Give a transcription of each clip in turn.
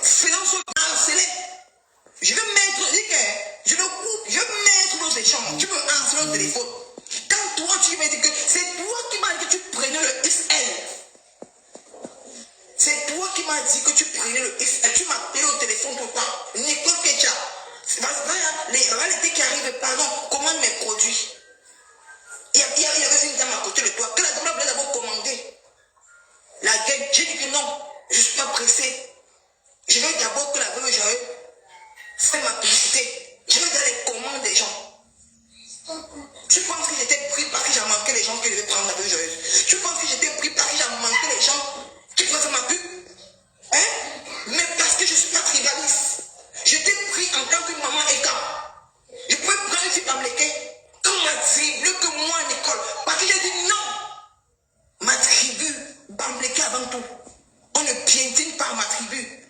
faisant ce harceler. Je vais mettre, je le coupe, je vais mettre nos échanges. Tu me harceler au téléphone. Quand toi, tu me dis que c'est toi qui m'as dit que tu prenais le XL. C'est toi qui m'as dit que tu prenais le XL. Tu m'as appelé au téléphone tout le temps. Nicole Ketcha. Les réalités qui arrivent, pardon, commande mes produits. Il y avait une dame à côté de toi que la dame voulait d'abord commander. La gueule, j'ai dit que non, je ne suis pas pressé. Je veux d'abord que la veuve Joël fasse ma publicité. Je veux dans les commandes des gens. Tu penses que j'étais pris parce que j'ai manqué les gens qui devaient prendre la veuve Joël? Tu penses que j'étais pris parce que j'ai manqué les gens qui faisaient ma pub? Hein? Mais parce que je ne suis pas tribaliste. J'étais pris en tant que maman écart. Je pouvais prendre une fille Bamléké. Quand m'a tribu que moi, Nicole, parce que j'ai dit non. Ma tribu, Bamléké avant tout. On ne piétine pas ma tribu.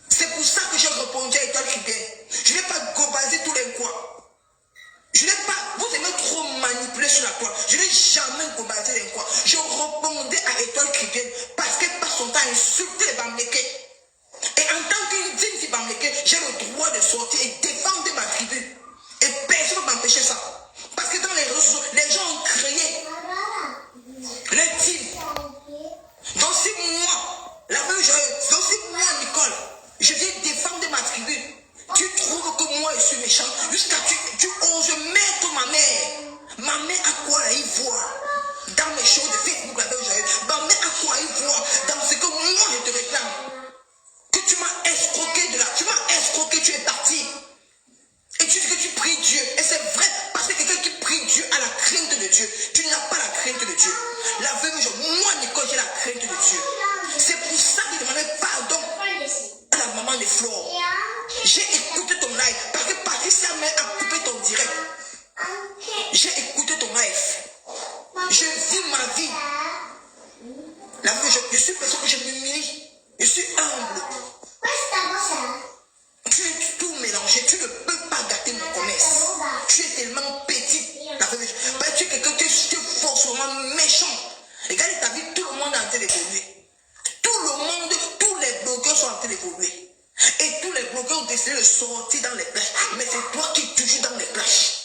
C'est pour ça que j'ai répondu à Étoile Cubaine. Je n'ai pas gobasé tous les coins. Je n'ai pas, vous aimez trop manipuler sur la toile. Je n'ai jamais gobasé les coins. Je répondais à Étoile Cubaine parce qu'elle passe son temps à insulter les Bamlékés. Et en tant qu'une digne fille Bamléké, j'ai le droit de sortir et défendre ma tribu. Et personne ne peut m'empêcher ça. Parce que dans les réseaux sociaux, les gens ont créé les teams. Donc si moi, la même chose, donc si moi, Nicole, je viens défendre ma tribu, tu trouves que moi je suis méchant, jusqu'à tu oses mettre ma mère. Ma mère à quoi elle voit dans mes shows de Facebook, la même chose. Ma mère à quoi elle voit dans ce que moi je te réclame. Que tu m'as escroqué de là, tu m'as escroqué, tu es parti. Et tu dis que tu pries Dieu. Et c'est vrai, parce que quelqu'un qui prie Dieu a la crainte de Dieu. Tu n'as pas la crainte de Dieu. La veuve, moi, Nicole, j'ai la crainte de Dieu. C'est pour ça que je demandais pardon à la maman de Flore. J'ai écouté ton live. Parce que Patricia a coupé ton direct. J'ai écouté ton live. Je vis ma vie. La veuve, je suis personne que je m'humilie. Je suis humble. Tu es tout mélangé, tu ne peux pas gâter mon commerce. Tu es tellement petit. Tu es quelqu'un qui est forcément méchant. Regarde ta vie, tout le monde est en train d'évoluer. Tout le monde, tous les blogueurs sont en train d'évoluer. Et tous les blogueurs ont décidé de sortir dans les plages. Mais c'est toi qui es toujours dans les plages.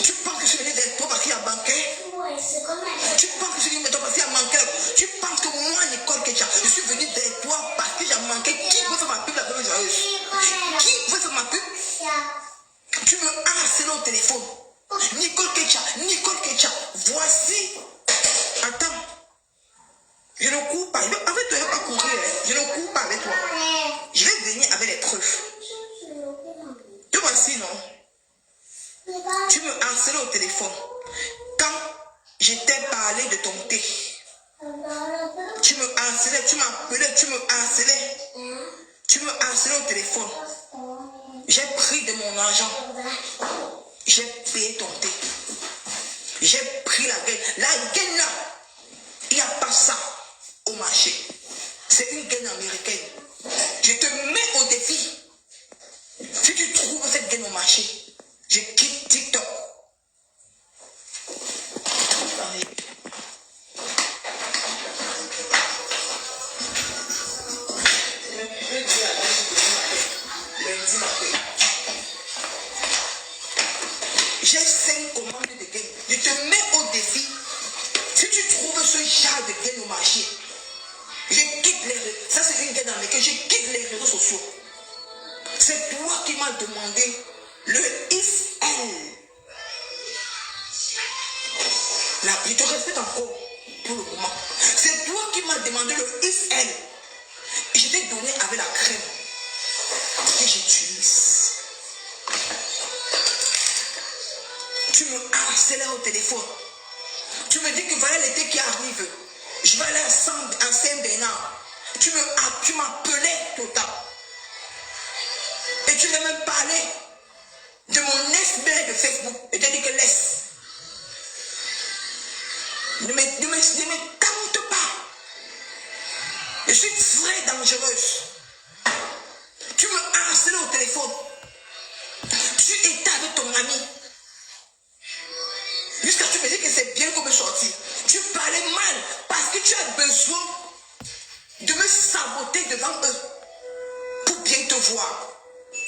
Tu penses que je venais d'être toi parce qu'il y a banquet? Tu penses que je venais d'être toi parce qu'il y a manqué? Tu penses que moi, Nicole Ketcha, je suis venu d'être toi parce que j'ai manqué? Qui veut faire ma pub la bonne joyeuse? Qui veut faire ma pub? Tu me harcèles au téléphone. Nicole Ketcha, voici. Attends. Je ne cours pas. Avec toi, je ne vais pas courir. Je ne cours pas avec toi. Je vais venir avec les preuves. Tu voici, non? Tu me harcelais au téléphone. Quand je t'ai parlé de ton thé, tu me harcelais, tu m'appelais, tu me harcelais. Tu me harcelais au téléphone. J'ai pris de mon argent. J'ai payé ton thé. J'ai pris la gaine. La gaine là, il n'y a pas ça au marché. C'est une gaine américaine. Je te mets au défi. Si tu trouves cette gaine au marché, je quitte TikTok. J'ai 5 commandes de gaines. Je te mets au défi. Si tu trouves ce genre de gaines au marché, je quitte les réseaux. Ça, c'est une gaine américaine. Je quitte les réseaux sociaux. C'est toi qui m'as demandé le XL. Là, je te respecte encore pour le moment. C'est toi qui m'as demandé le XL. Et je t'ai donné avec la crème que j'utilise. Tu me harcelais au téléphone. Tu me dis que voilà l'été qui arrive. Je vais aller à Saint-Bernard. Tu m'appelais tout le temps. Et tu veux même parler de mon ex-mère de Facebook. Et tu as dit que laisse. Ne me tente pas. Je suis très dangereuse. Tu me harcelais au téléphone. Tu étais avec ton ami. Jusqu'à ce que tu me dis que c'est bien qu'on me sortir. Tu parlais mal parce que tu as besoin de me savoir. saboter devant eux pour bien te voir.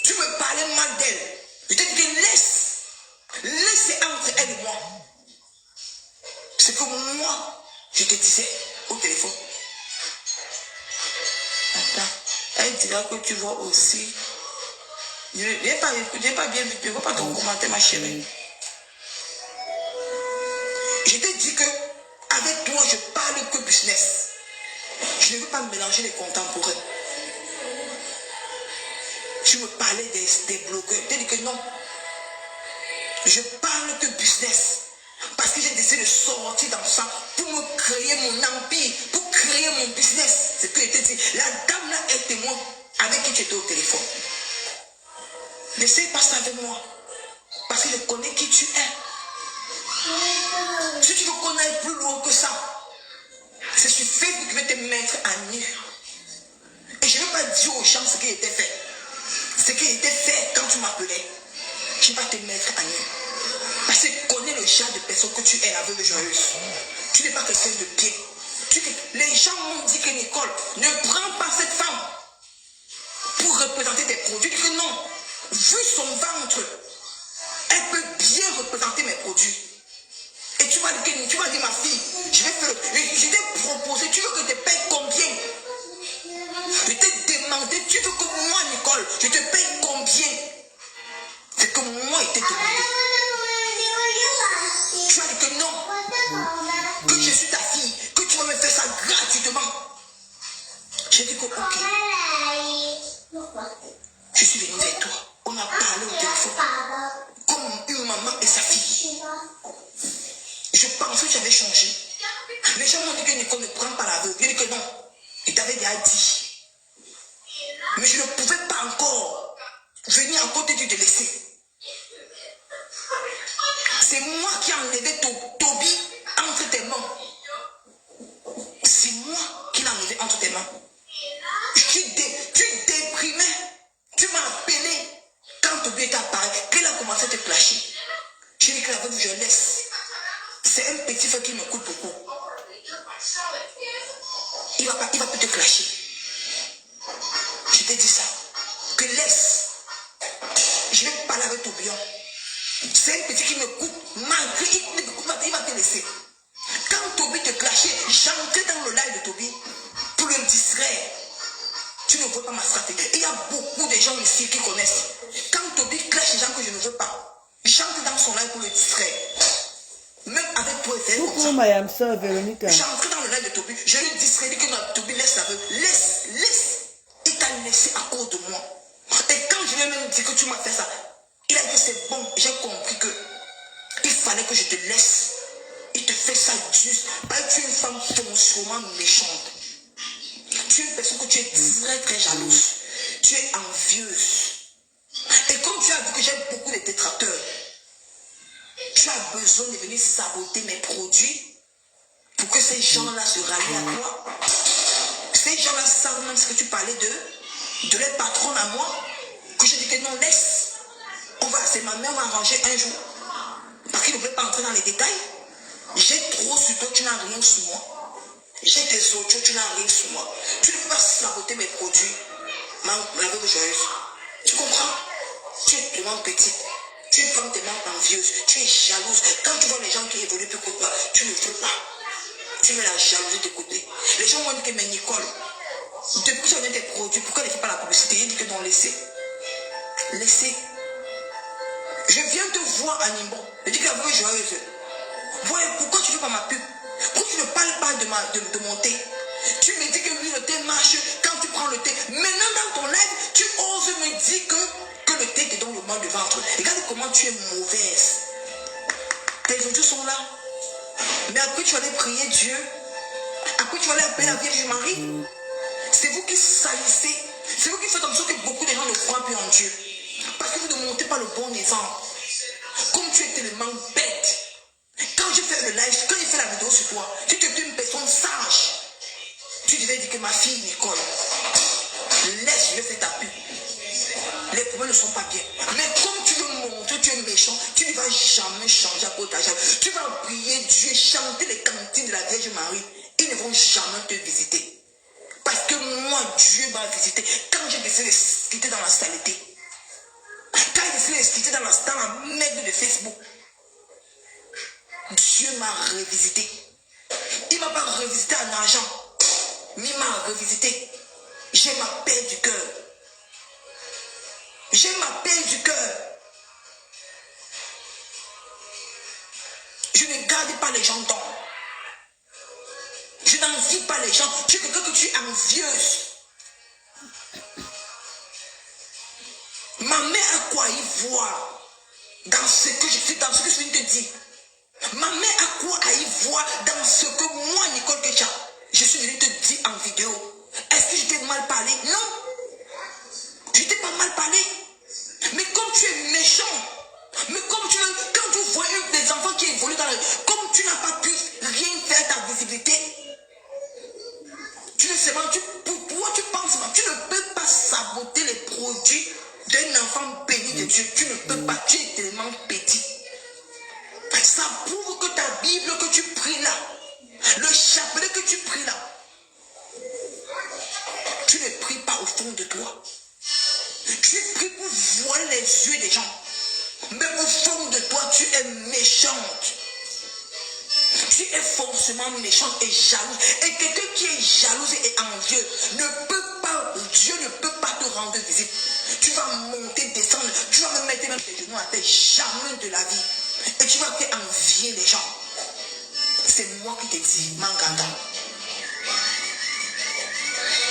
Tu me parlais mal d'elle. Je te dis que laisse entre elle et moi. C'est que moi, je te disais au téléphone. Attends, elle dira que tu vois aussi. Je n'ai pas bien vu, je ne vois pas ton commentaire, ma chérie. Je te dis que avec toi, je parle que business. Je ne veux pas mélanger les contemporains. Tu me parlais des blogueurs. Je te dis que non. Je parle que business. Parce que j'ai décidé de sortir dans ça pour me créer mon empire, pour créer mon business. C'est ce que je te dis. La dame là est témoin avec qui tu étais au téléphone. N'essaye pas ça avec moi. Parce que je connais qui tu es. Si tu veux qu'on aille plus loin que ça, c'est sur Facebook que je vais te mettre à nu. Et je ne vais pas dire aux gens ce qui était fait. Ce qui était fait quand tu m'appelais. Je ne vais pas te mettre à nu. Parce que je connais le genre de personne que tu es, la veuve joyeuse. Tu n'es pas quelqu'un de pied. Les gens m'ont dit que Nicole, ne prends pas cette femme pour représenter tes produits. Que non, vu son ventre, elle peut bien représenter mes produits. Et tu vas dire ma fille, je t'ai proposé, tu veux que je te paye combien? Je t'ai demandé, tu veux que moi, Nicole, je te paye combien? C'est que moi, je t'ai demandé. Tu as dit que non, que je suis ta fille, que tu vas me faire ça gratuitement. J'ai dit que ok. Je suis venue vers toi. On a parlé au téléphone. Comme une maman et sa fille. Je pensais que j'avais changé. Les gens m'ont dit que Nicole ne prend pas l'aveugle. J'ai dit que non. Il t'avait déjà dit. Mais je ne pouvais pas encore venir encore te dire de laisser. C'est moi qui ai enlevé Toby entre tes mains. C'est moi qui l'ai enlevé entre tes mains. Tu déprimais. Tu m'as appelé quand Toby était apparu. Qu'elle a commencé à te clasher. J'ai dit que la veuve, je laisse. C'est un petit frère qui m'écoute beaucoup. Il va plus te clasher. Je t'ai dit ça. Que laisse. Je vais parler avec Tobion. C'est un petit qui m'écoute. Malgré il va te laisser. Quand Toby te clashait, j'entrais dans le live de Toby pour le distraire. Tu ne vois pas ma stratégie. Il y a beaucoup de gens ici qui connaissent. Quand Toby clash les gens que je ne veux pas, j'entre dans son live pour le distraire. Même avec toi, c'est comme ça. J'entre dans le live de Toby, je lui distrais, dit que non, Toby laisse la veuve. Laisse. Il t'a laissé à cause de moi. Et quand je lui ai même dit que tu m'as fait ça, il a dit que c'est bon. J'ai compris que il fallait que je te laisse. Il te fait ça juste. Parce que tu es une femme foncièrement méchante. Tu es une personne que tu es très très jalouse. Tu es envieuse. Et comme tu as vu que j'ai beaucoup de détracteurs, tu as besoin de venir saboter mes produits pour que ces gens-là se rallient à toi. Ces gens-là savent même ce que tu parlais de leur patronne à moi, que je dis que non, laisse. C'est ma mère m'a arrangé un jour. Parce qu'il ne voulait pas entrer dans les détails. J'ai trop sur toi, tu n'as rien sur moi. J'ai des autres, tu n'as rien sur moi. Tu ne peux pas saboter mes produits. La veuve joyeuse. Tu comprends? Tu es tellement petite. Tu es une femme tellement envieuse. Tu es jalouse. Quand tu vois les gens qui évoluent plus que toi, tu ne veux pas. Tu mets la jalousie de côté. Les gens m'ont dit que mais Nicole, depuis que tu as donné tes produits, pourquoi ne fais pas la publicité? J'ai dit que non, laissez. Laissez. Je viens te voir à Nimbo. Je dis que la veuve joyeuse. Voyez, pourquoi tu ne fais pas ma pub? Pourquoi tu ne parles pas de mon thé? Tu me dis que oui, le thé marche quand tu prends le thé. Maintenant, dans ton live, tu oses me dire que le thé te donne le mal de ventre. Regarde comment tu es mauvaise. Tes autres sont là. Mais après, tu allais prier Dieu. Après, tu allais appeler la Vierge Marie. C'est vous qui salissez. C'est vous qui faites comme ça que beaucoup de gens ne croient plus en Dieu. Parce que vous ne montez pas le bon exemple. Comme tu es tellement bête. Quand je fais le live, quand je fais la vidéo sur toi, tu te dis une personne sage. Tu devais dire que ma fille Nicole, laisse, je vais faire ta pub. Les problèmes ne sont pas bien. Mais comme tu veux montrer, tu es méchant, tu ne vas jamais changer à cause de ta jambe. Tu vas prier Dieu, chanter les cantines de la Vierge Marie. Ils ne vont jamais te visiter. Parce que moi, Dieu m'a visité. Quand j'ai décidé de quitter dans la saleté, quand j'ai décidé de quitter dans la merde de Facebook, Dieu m'a revisité. Il ne m'a pas revisité en argent, mais il m'a revisité. J'ai ma paix du cœur. J'ai ma paix du cœur. Je ne garde pas les gens dans. Je n'envie pas les gens. Tu es quelqu'un que tu es envieuse. Ma mère a quoi y voir dans ce que je suis, dans ce que je viens de te dire. Ma mère a quoi à y voir dans ce que moi, Nicole Kecha, je suis venu te dire en vidéo. Est-ce que je t'ai mal parlé? Non. Je t'ai pas mal parlé. Mais comme tu es méchant, mais comme quand tu vois des enfants qui évoluent dans la... Comme tu n'as pas pu rien faire ta visibilité, tu ne sais pas, pourquoi tu penses pas, tu ne peux pas saboter les produits d'un enfant béni de Dieu. Tu ne peux pas, tu es tellement petit. Ça prouve que ta Bible que tu pries là, le chapelet que tu pries là, tu ne pries pas au fond de toi. Tu pries pour voir les yeux des gens. Mais au fond de toi, tu es méchante. Tu es forcément méchante et jalouse. Et quelqu'un qui est jalouse et envieux ne peut pas, Dieu ne peut pas te rendre visite. Tu vas monter, descendre, tu vas me mettre même tes genoux à terre, jamais de la vie. Et tu vas faire envier les gens. C'est moi qui te dis, Manganda.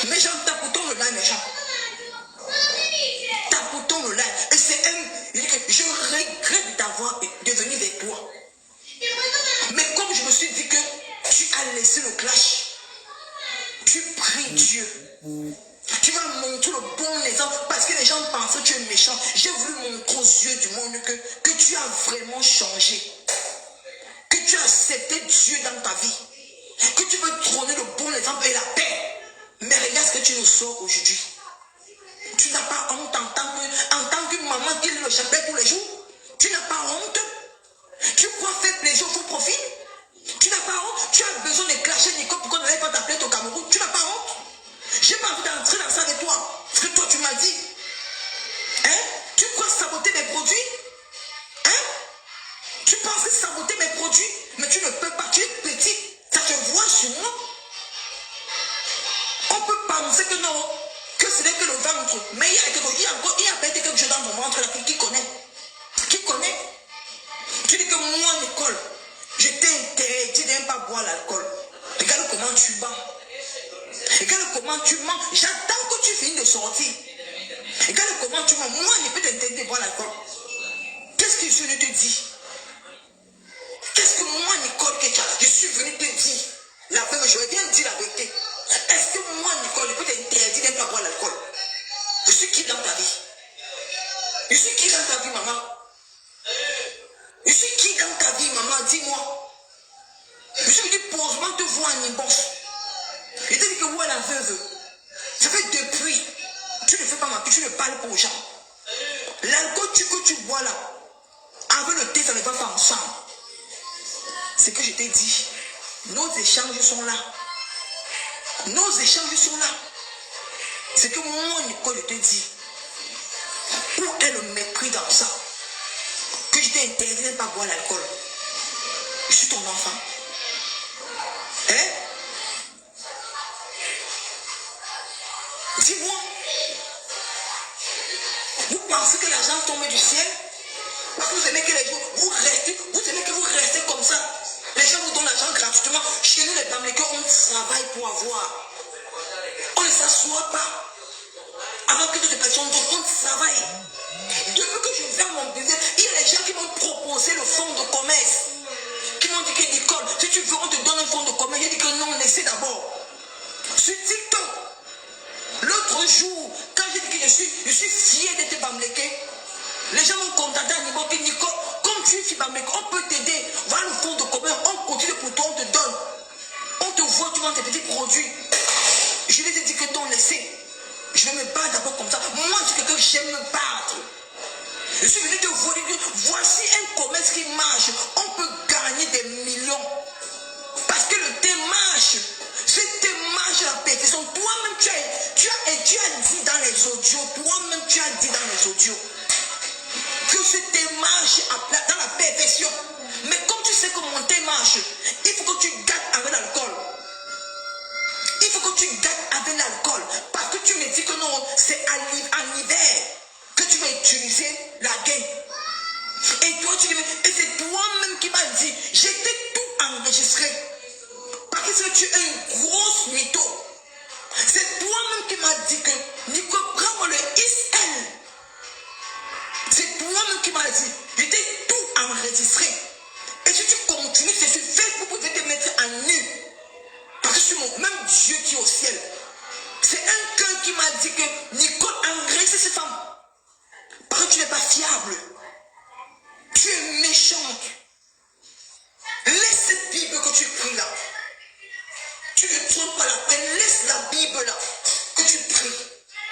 Méchant, tapotons le live, méchant. Tapotons le live. Et c'est je regrette d'avoir devenu avec toi. Mais comme je me suis dit que tu as laissé le clash, tu pries Dieu. Tu vas montrer le bon exemple parce que les gens pensent que tu es méchant. J'ai voulu montrer aux yeux du monde que tu as vraiment changé. Que tu as accepté Dieu dans ta vie. Que tu veux trôner le bon exemple et la paix. Mais regarde ce que tu nous sors aujourd'hui. Tu n'as pas honte en tant que maman qui lit le chapelet tous les jours. Tu n'as pas honte. Tu crois faire plaisir au faux profil. Tu n'as pas honte. Tu as besoin de clasher Nico pour qu'on n'allait pas t'appeler au Cameroun. Tu n'as pas honte. J'ai pas envie d'entrer dans ça avec toi. Ce que toi tu m'as dit. Hein? Tu crois saboter mes produits? Hein? Tu penses que saboter mes produits? Mais tu ne peux pas. Tu es petit. Ça te voit sur moi. On peut penser que non. Que ce n'est que le ventre. Mais il y a peut-être quelque chose dans ton ventre là qui connaît. Qui connaît? Tu dis que moi, Nicole, je t'ai interdit de ne pas boire l'alcool. Regarde comment tu bats. Regarde comment tu mens. J'attends que tu finisses de sortir. Regarde comment tu mens. Moi, je peux t'interdire de boire l'alcool. Qu'est-ce que je suis venu te dire? Qu'est-ce que moi, Nicole Kecha, je suis venu te dire? La vérité, je vais bien dire la vérité. Est-ce que moi, Nicole, je peux t'interdire de ne pas boire l'alcool? Je suis qui dans ta vie? Je suis qui dans ta vie, maman? Je suis qui dans ta vie, maman? Dis-moi. Je suis venu posément te voir en imbox. Je t'ai dit que moi, la veuve, ça fait depuis, tu ne fais pas ma vie, tu ne parles pas aux gens. L'alcool que tu bois là, avec le thé, ça ne va pas ensemble. C'est que je t'ai dit, nos échanges sont là. Nos échanges sont là. C'est que moi, Nicole, je te dis, où est le mépris dans ça? Que je t'ai interdit de ne pas boire l'alcool. Je suis ton enfant. Hein? Dis-moi. Vous pensez que l'argent tombe du ciel? Parce que vous aimez que les gens, vous aimez que vous restez comme ça. Les gens vous donnent l'argent gratuitement. Chez nous, les Bamlékés, on travaille pour avoir. On ne s'assoit pas. Avant que toutes les personnes donnent, on travaille. Depuis que je ferme mon business, il y a des gens qui m'ont proposé le fonds de commerce. Qui m'ont dit que Nicole, si tu veux, on te donne un fonds de commerce. J'ai dit que non, laissez d'abord. Sur TikTok, l'autre jour, quand j'ai dit que je suis fier d'être Bamléké, les gens m'ont contacté à niveau que Nicole, comme tu es fier Bamléké, on peut t'aider. Voilà le fonds de commerce, on continue pour toi, on te donne. On te voit, tu vends tes petits produits. Je les ai dit que ton laissé. Je vais me battre d'abord comme ça. Moi, je suis quelqu'un que j'aime me battre. Je suis venu te voir. Voici un commerce qui marche. On peut gagner des millions. Parce que le thé marche. Ce thé marche marches à la perfection. Toi-même, tu as dit dans les audios, toi-même, tu as dit dans les audios que c'était marche dans la perfection. Mais comme tu sais que monter marche, il faut que tu gâtes avec l'alcool. Il faut que tu gâtes avec l'alcool. Parce que tu me dis que non, c'est en hiver que tu vas utiliser la gaine. Et toi, et c'est toi-même qui m'as dit, j'étais tout enregistré. Parce que tu es une grosse mytho. C'est toi-même qui m'as dit que Nico, prends le ISL. C'est toi-même qui m'as dit, j'étais tout enregistré. Et si tu continues, c'est sur Facebook pour te mettre en nu. Parce que c'est même Dieu qui est au ciel. C'est un cœur qui m'a dit que Nicole enregistre ces femmes. Parce que tu n'es pas fiable. Tu es méchante. Laisse cette Bible que tu pries là. Tu ne tournes pas la peine. Laisse la Bible là que tu pries.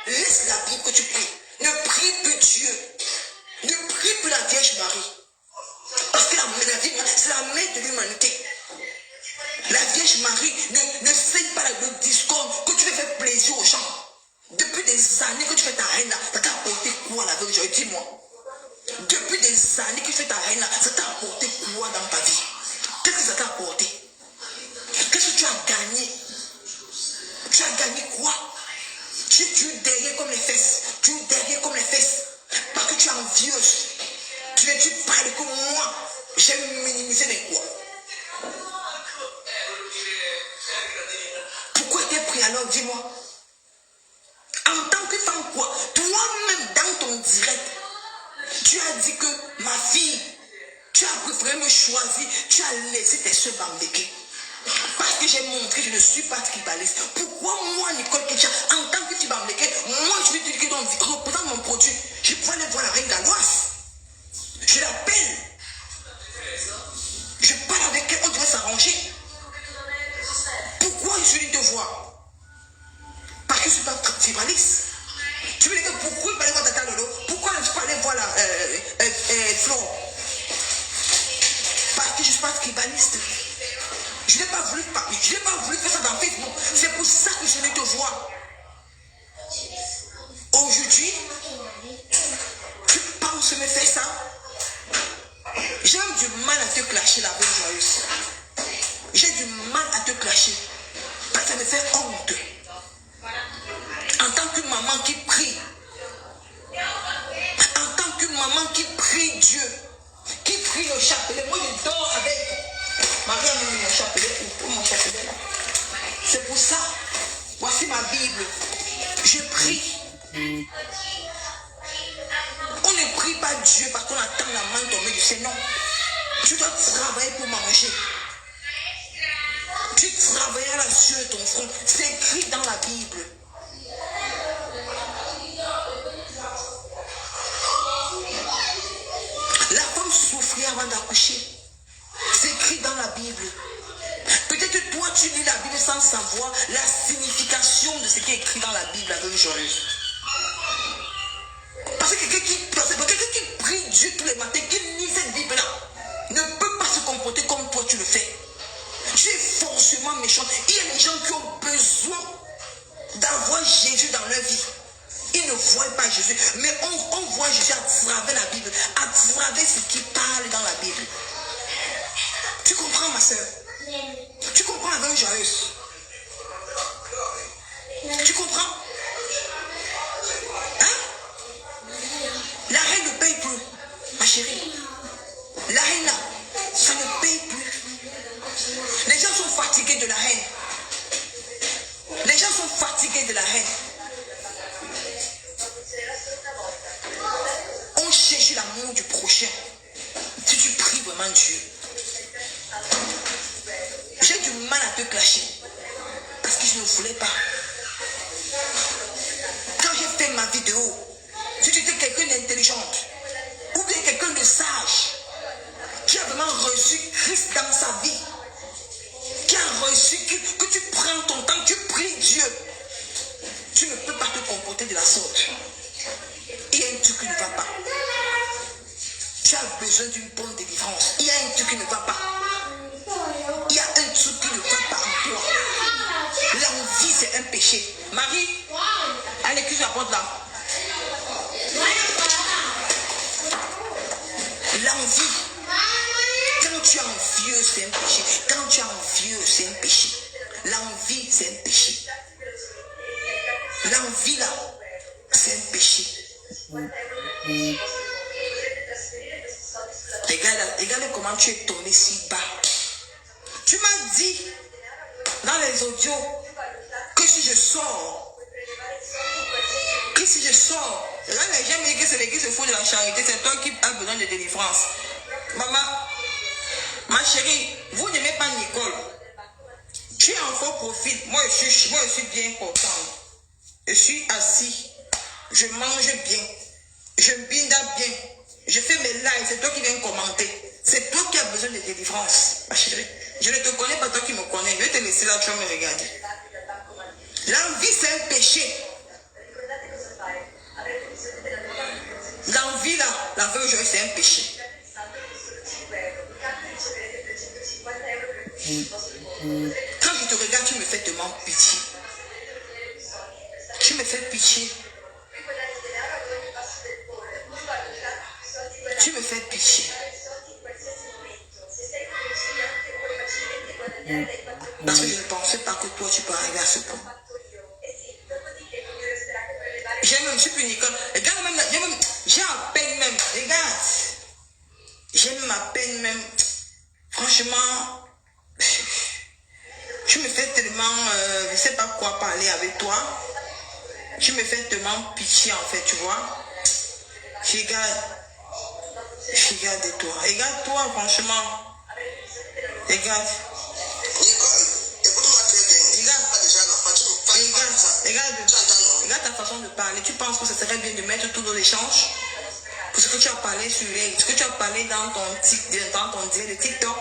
Laisse la Bible que tu pries. Ne prie plus Dieu. Ne prie plus la Vierge Marie. Parce que la Vierge, c'est la mère de l'humanité. La Vierge Marie ne sait pas le discours que tu veux faire plaisir aux gens. Depuis des années que tu fais ta reine là, ça t'a apporté quoi la Vierge? Dis-moi. Depuis des années que tu fais ta reine là, ça t'a apporté quoi dans ta vie? Qu'est-ce que ça t'a apporté? Qu'est-ce que tu as gagné? Tu as gagné quoi? Tu es derrière comme les fesses. Tu es derrière comme les fesses. Parce que tu es envieuse. Tu parles comme moi. J'aime minimiser les quoi. Pourquoi tu es pris alors? Dis-moi. En tant que femme quoi? Toi-même dans ton direct, tu as dit que ma fille, tu as préféré me choisir, tu as laissé tes soeurs bambéquer. Parce que j'ai montré que je ne suis pas tribaliste. Pourquoi moi, Nicole Ketcha, en tant que tribambéquée, moi je vais te dire que représente mon produit. Je peux aller voir la reine Galoise. Je l'appelle. Je parle avec elle, on devrait s'arranger. Pourquoi je suis venu te voir? Parce que je ne suis pas tribaliste. Tu me dis que pourquoi il fallait voir Tata Lolo? Pourquoi je peux aller voir la Flo? Parce que je ne suis pas tribaliste. Je n'ai pas voulu faire ça dans Facebook. C'est pour ça que je suis venu te voir. Aujourd'hui, tu penses me faire ça? J'ai même du mal à te clasher la veille joyeuse. J'ai du mal à te clasher. Parce que ça me fait honte. En tant que maman qui prie. En tant que maman qui prie Dieu. Qui prie le chapelet. Moi je dors avec. Marie a mis mon chapelet. Pour mon chapelet là. C'est pour ça. Voici ma Bible. Je prie. On ne prie pas Dieu parce qu'on attend la main tomber du ciel. Non. Tu dois travailler pour manger. Tu travailleras sur ton front. C'est écrit dans la Bible. La femme souffrit avant d'accoucher. C'est écrit dans la Bible. Peut-être que toi tu lis la Bible sans savoir la signification de ce qui est écrit dans la Bible, la Vierge joyeuse. Parce que quelqu'un qui prie Dieu tous les matins, qui lit cette Bible-là, ne peut pas se comporter comme toi tu le fais. Tu es forcément méchant. Il y a des gens qui ont besoin d'avoir Jésus dans leur vie. Ils ne voient pas Jésus, mais on voit Jésus à travers la Bible, à travers ce qui parle dans la Bible. Tu comprends, ma soeur? Tu comprends la Vierge joyeuse? Tu comprends? Hein? La reine ne paye plus, ma chérie. La reine là, ça ne paye plus. Les gens sont fatigués de la reine. Les gens sont fatigués de la reine. On cherche l'amour du prochain. Si tu pries vraiment Dieu. J'ai du mal à te clasher. Parce que je ne voulais pas. Quand j'ai fait ma vidéo, si tu étais quelqu'un d'intelligente, ou bien quelqu'un de sage, qui a vraiment reçu Christ dans sa vie, qui a reçu que tu prends ton temps, tu pries Dieu, tu ne peux pas te comporter de la sorte. Il y a un truc qui ne va pas. Tu as besoin d'une bonne délivrance. Il y a un truc qui ne va pas. Il y a un truc qui ne va pas en toi. L'envie, c'est péché. Marie, allez, cuise la porte là. L'envie. Quand tu es envieux, c'est un péché. Quand tu es envieux, c'est un péché. L'envie, c'est un péché. L'envie là, c'est un péché. Regarde comment tu es tombé si bas. Tu m'as dit dans les audios que si je sors, là les gens me disent que c'est l'église se fout de la charité, c'est toi qui as besoin de délivrance. Maman, ma chérie, vous n'aimez pas Nicole. Tu es en faux profil. Moi je suis bien contente. Je suis assis. Je mange bien. Je binda bien. Je fais mes lives. C'est toi qui viens commenter. C'est toi qui as besoin de délivrance. Ma chérie, je ne te connais pas, toi qui me connais. Je vais te laisser là, tu vas me regarder. L'envie, c'est un péché. L'envie là, la veille aujourd'hui, c'est un péché. Quand je te regarde, tu me fais tellement pitié. Tu me fais pitié. Tu me fais pitié. Parce que je ne pensais pas que toi, tu peux arriver à ce point. J'ai même, je suis plus Nicole. Regarde même, j'ai à peine même. Regarde. J'ai même à peine même. Franchement, tu me fais tellement, je ne sais pas quoi parler avec toi. Tu me fais tellement pitié en fait, tu vois. Regarde de toi. Regarde-toi, franchement. Regarde. Regarde ta façon de parler. Tu penses que ce serait bien de mettre tout dans l'échange? Pour ce que tu as parlé sur ce que tu as parlé dans ton direct de TikTok.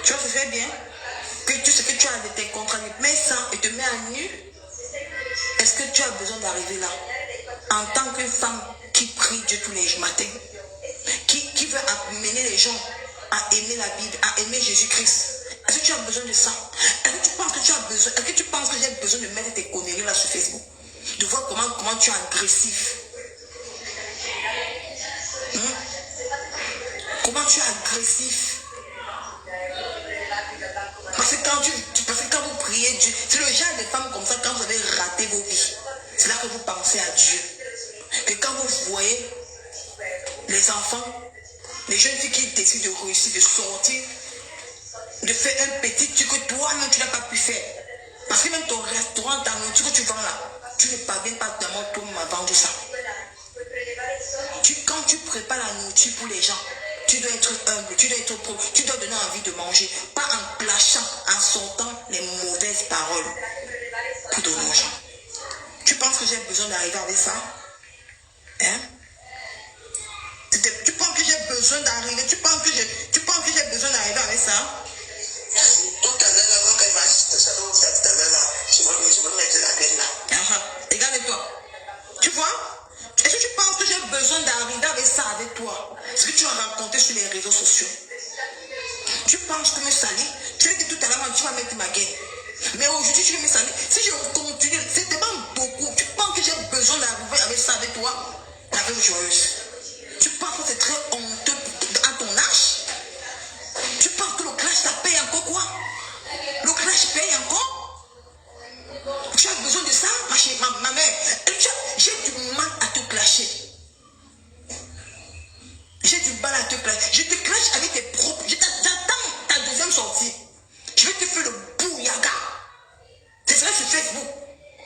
Tu vois, ce serait bien que tout ce que tu as de tes contrats, mets ça et te mets à nu. Est-ce que tu as besoin d'arriver là? En tant que femme qui prie Dieu tous les matins, qui veut amener les gens à aimer la Bible, à aimer Jésus-Christ. Est-ce que tu as besoin de ça? Est-ce que tu penses que j'ai besoin de mettre tes conneries là sur Facebook? De voir comment tu es agressif. Comment tu es agressif? Parce que quand vous priez Dieu, c'est le genre de femmes comme ça, quand vous avez raté vos vies, c'est là que vous pensez à Dieu. Que quand vous voyez les enfants, les jeunes filles qui décident de réussir, de sortir, de faire un petit truc que toi-même tu n'as pas pu faire. Parce que même ton restaurant, ta nourriture que tu vends là, tu ne parviens pas tellement toi-même à vendre ça. Quand tu prépares la nourriture pour les gens, tu dois être humble, tu dois être propre, tu dois donner envie de manger, pas en clashant, en sortant les mauvaises paroles pour donner aux gens. Tu penses que j'ai besoin d'arriver avec ça? Hein? Tu penses que j'ai besoin d'arriver? Tu penses que j'ai besoin d'arriver avec ça? Tout à l'heure, quand il va tout à l'heure là, je vais mettre la peine là. Regarde-toi. Tu vois? Est-ce que tu penses que j'ai besoin d'arriver avec ça avec toi? Ce que tu as raconté sur les réseaux sociaux. Tu penses que me salir? Tu as dit tout à l'heure, tu vas mettre ma gaine. Mais aujourd'hui, je vais me salir. Si je continue, c'est tellement beaucoup. Tu penses que j'ai besoin d'arriver avec ça avec toi? La vie joyeuse. Tu penses que c'est très honteux à ton âge? Tu penses que le clash, ça paye encore quoi? Le clash paye encore? Tu as besoin de ça, ma mère? J'ai du mal à te clasher. J'ai du mal à te clasher. Je te clash avec tes propres. J'attends ta deuxième sortie. Je vais te faire le bouillaga. C'est ça sur Facebook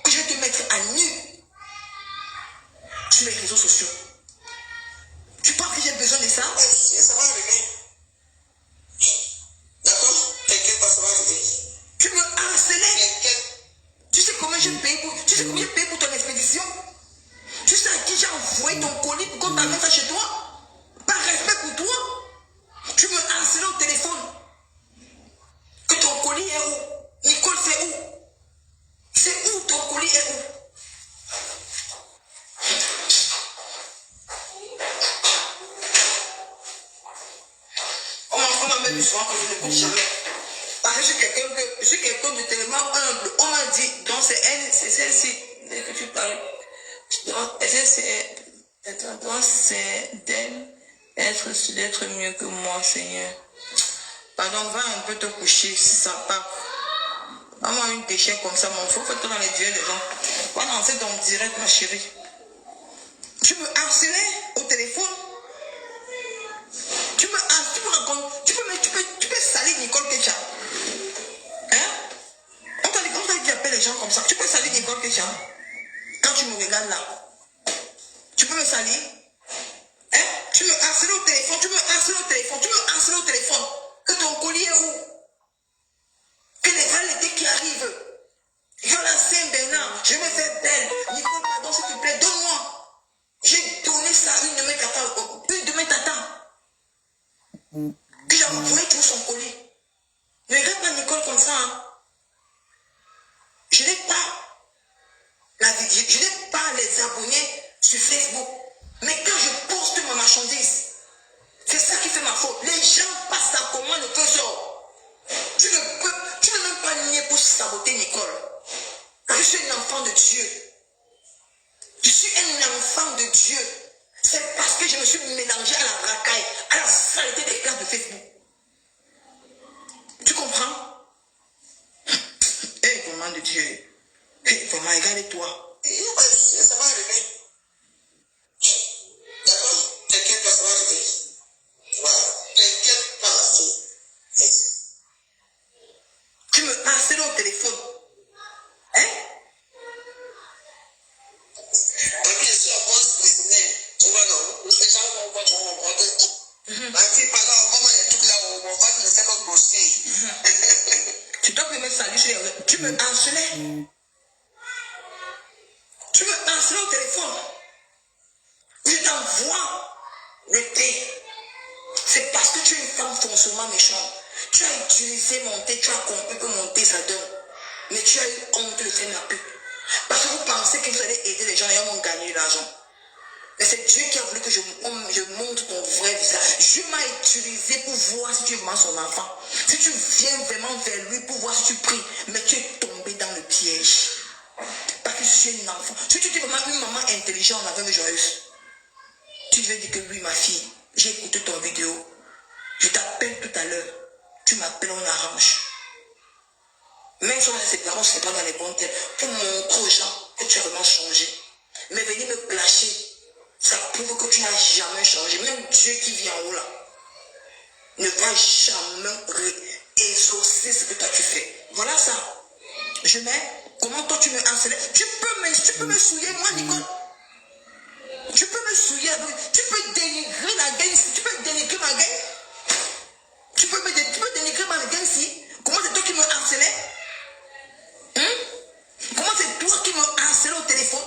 que je vais te mettre à nu sur les réseaux sociaux. Tu penses que j'ai besoin de ça? Ça va arriver. D'accord? T'inquiète pas, ça va arriver. Tu me harcelais. Tu sais combien j'ai payé pour ton expédition? Tu sais à qui j'ai envoyé ton colis pour qu'on t'amène ça chez toi? Par respect pour toi, tu me harcelais au téléphone. Que ton colis est où? Nicole, c'est où? C'est où ton colis est où? On m'a même souvent que je ne couche jamais. Parce que je suis quelqu'un de tellement humble. On m'a dit, donc c'est celle-ci que tu parles. Donc, c'est d'être mieux que moi, Seigneur. Pardon, va un peu te coucher si ça part. Maman, une déchet comme ça, mon faut que dans les directs des gens. Va lancer ton direct, ma chérie. Tu me harcelais au téléphone. Tu peux salir Nicole Kecha. Hein? On t'a dit d'appeler les gens comme ça. Tu peux salir Nicole Kecha. Quand tu me regardes là. Tu peux me salir. Hein? Tu me harceles au téléphone. Que ton collier est où? Que les vrais qui arrivent. Yola Saint-Bernard, je me fais belle. Nicole, pardon, s'il te plaît, donne-moi. J'ai donné ça à une de mes tatas. Que j'ai envoyé tout son colis. Ne regarde pas Nicole comme ça. Hein. Je n'ai pas les abonnés sur Facebook. Mais quand je poste ma marchandise, c'est ça qui fait ma faute. Les gens passent à comment le peu sort. Tu ne peux même pas nier pour saboter Nicole. Je suis un enfant de Dieu. Je suis un enfant de Dieu. C'est parce que je me suis mélangé à la racaille, à la saleté des cartes de Facebook. Tu comprends? Vraiment de Dieu. Vraiment, regarde-toi. Ça va arriver. D'accord? T'inquiète pas, ça va arriver. Voilà. T'inquiète pas. Tu me harcèles au téléphone. Hein? Depuis, je suis en poste préciné. Tu vois, non? Les gens vont voir mon ventre. Ma fille, pardon, comment il y a tout là où mon ventre ne sait pas grossir. Tu dois me saluer sur les... Tu me harcelais. Tu me harcelais au téléphone. Je t'envoie le thé. C'est parce que tu es une femme foncément méchante. Tu as utilisé mon thé, tu as compris que mon thé ça donne. Mais tu as eu honte de le faire ma pub. Parce que vous pensez que vous allez aider les gens et ils vont gagner de l'argent. Mais c'est Dieu qui a voulu que je montre ton vrai visage. Dieu m'a utilisé pour voir si tu es vraiment son enfant. Si tu viens vraiment vers lui pour voir si tu pries. Mais tu es tombé dans le piège. Parce que je suis un enfant. Si tu es vraiment une maman intelligente, la veuve joyeuse. Tu devais dire que lui, ma fille, j'ai écouté ton vidéo. Je t'appelle tout à l'heure. Tu m'appelles, on arrange. Même si on a ses parents, ce n'est pas dans les bons termes. Pour montrer aux gens que tu as vraiment changé. Mais venir me clasher. Ça prouve que tu n'as jamais changé. Même Dieu qui vit en haut là ne va jamais exaucer ce que toi tu fais. Voilà ça. Je mets. Comment toi tu me harcelais? Tu peux me souiller, moi, Nicole. Tu peux me souiller. Tu peux dénigrer la gagne. Tu peux dénigrer ma gagne. Tu peux dénigrer ma gagne si. Comment c'est toi qui me harcelais? Hein? Comment c'est toi qui me harcelais au téléphone?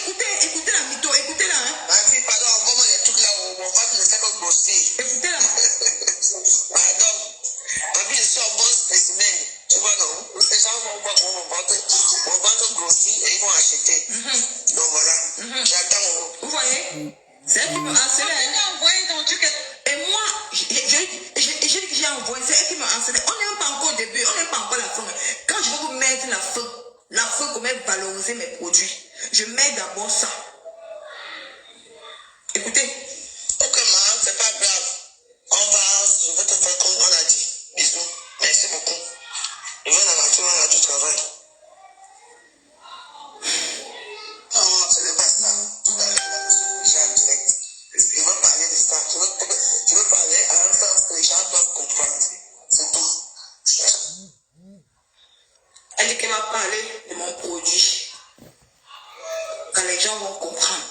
Écoutez la mytho, écoutez-la, hein. Ma fille, pardon, envoie-moi les trucs là où mon ventre ne sait pas grossir. Écoutez-la. Pardon. Ma fille, je suis en bon spécimen. Tu vois, non? Les gens vont voir mon ventre grossit et ils vont acheter. Donc voilà. J'attends. Vous voyez? C'est elle qui me harcelait. Elle m'a envoyé dans truc. Et moi, j'ai dit que j'ai envoyé. C'est elle qui me harcelait. On n'est pas encore au début. On n'est pas encore à la fin. Quand je vais vous mettre la fin, comment valoriser mes produits. Je mets d'abord ça. Écoutez. Ok, maman, c'est pas grave. Je vais te faire comme on a dit. Bisous. Merci beaucoup. Je vais dans la nature, on a du travail. Non, ce n'est pas ça. Tout à l'heure, je suis en direct. Je veux parler de ça. Je veux parler à un sens que les gens doivent comprendre. C'est tout. Elle dit qu'elle va parler de mon produit. Quand les gens vont comprendre.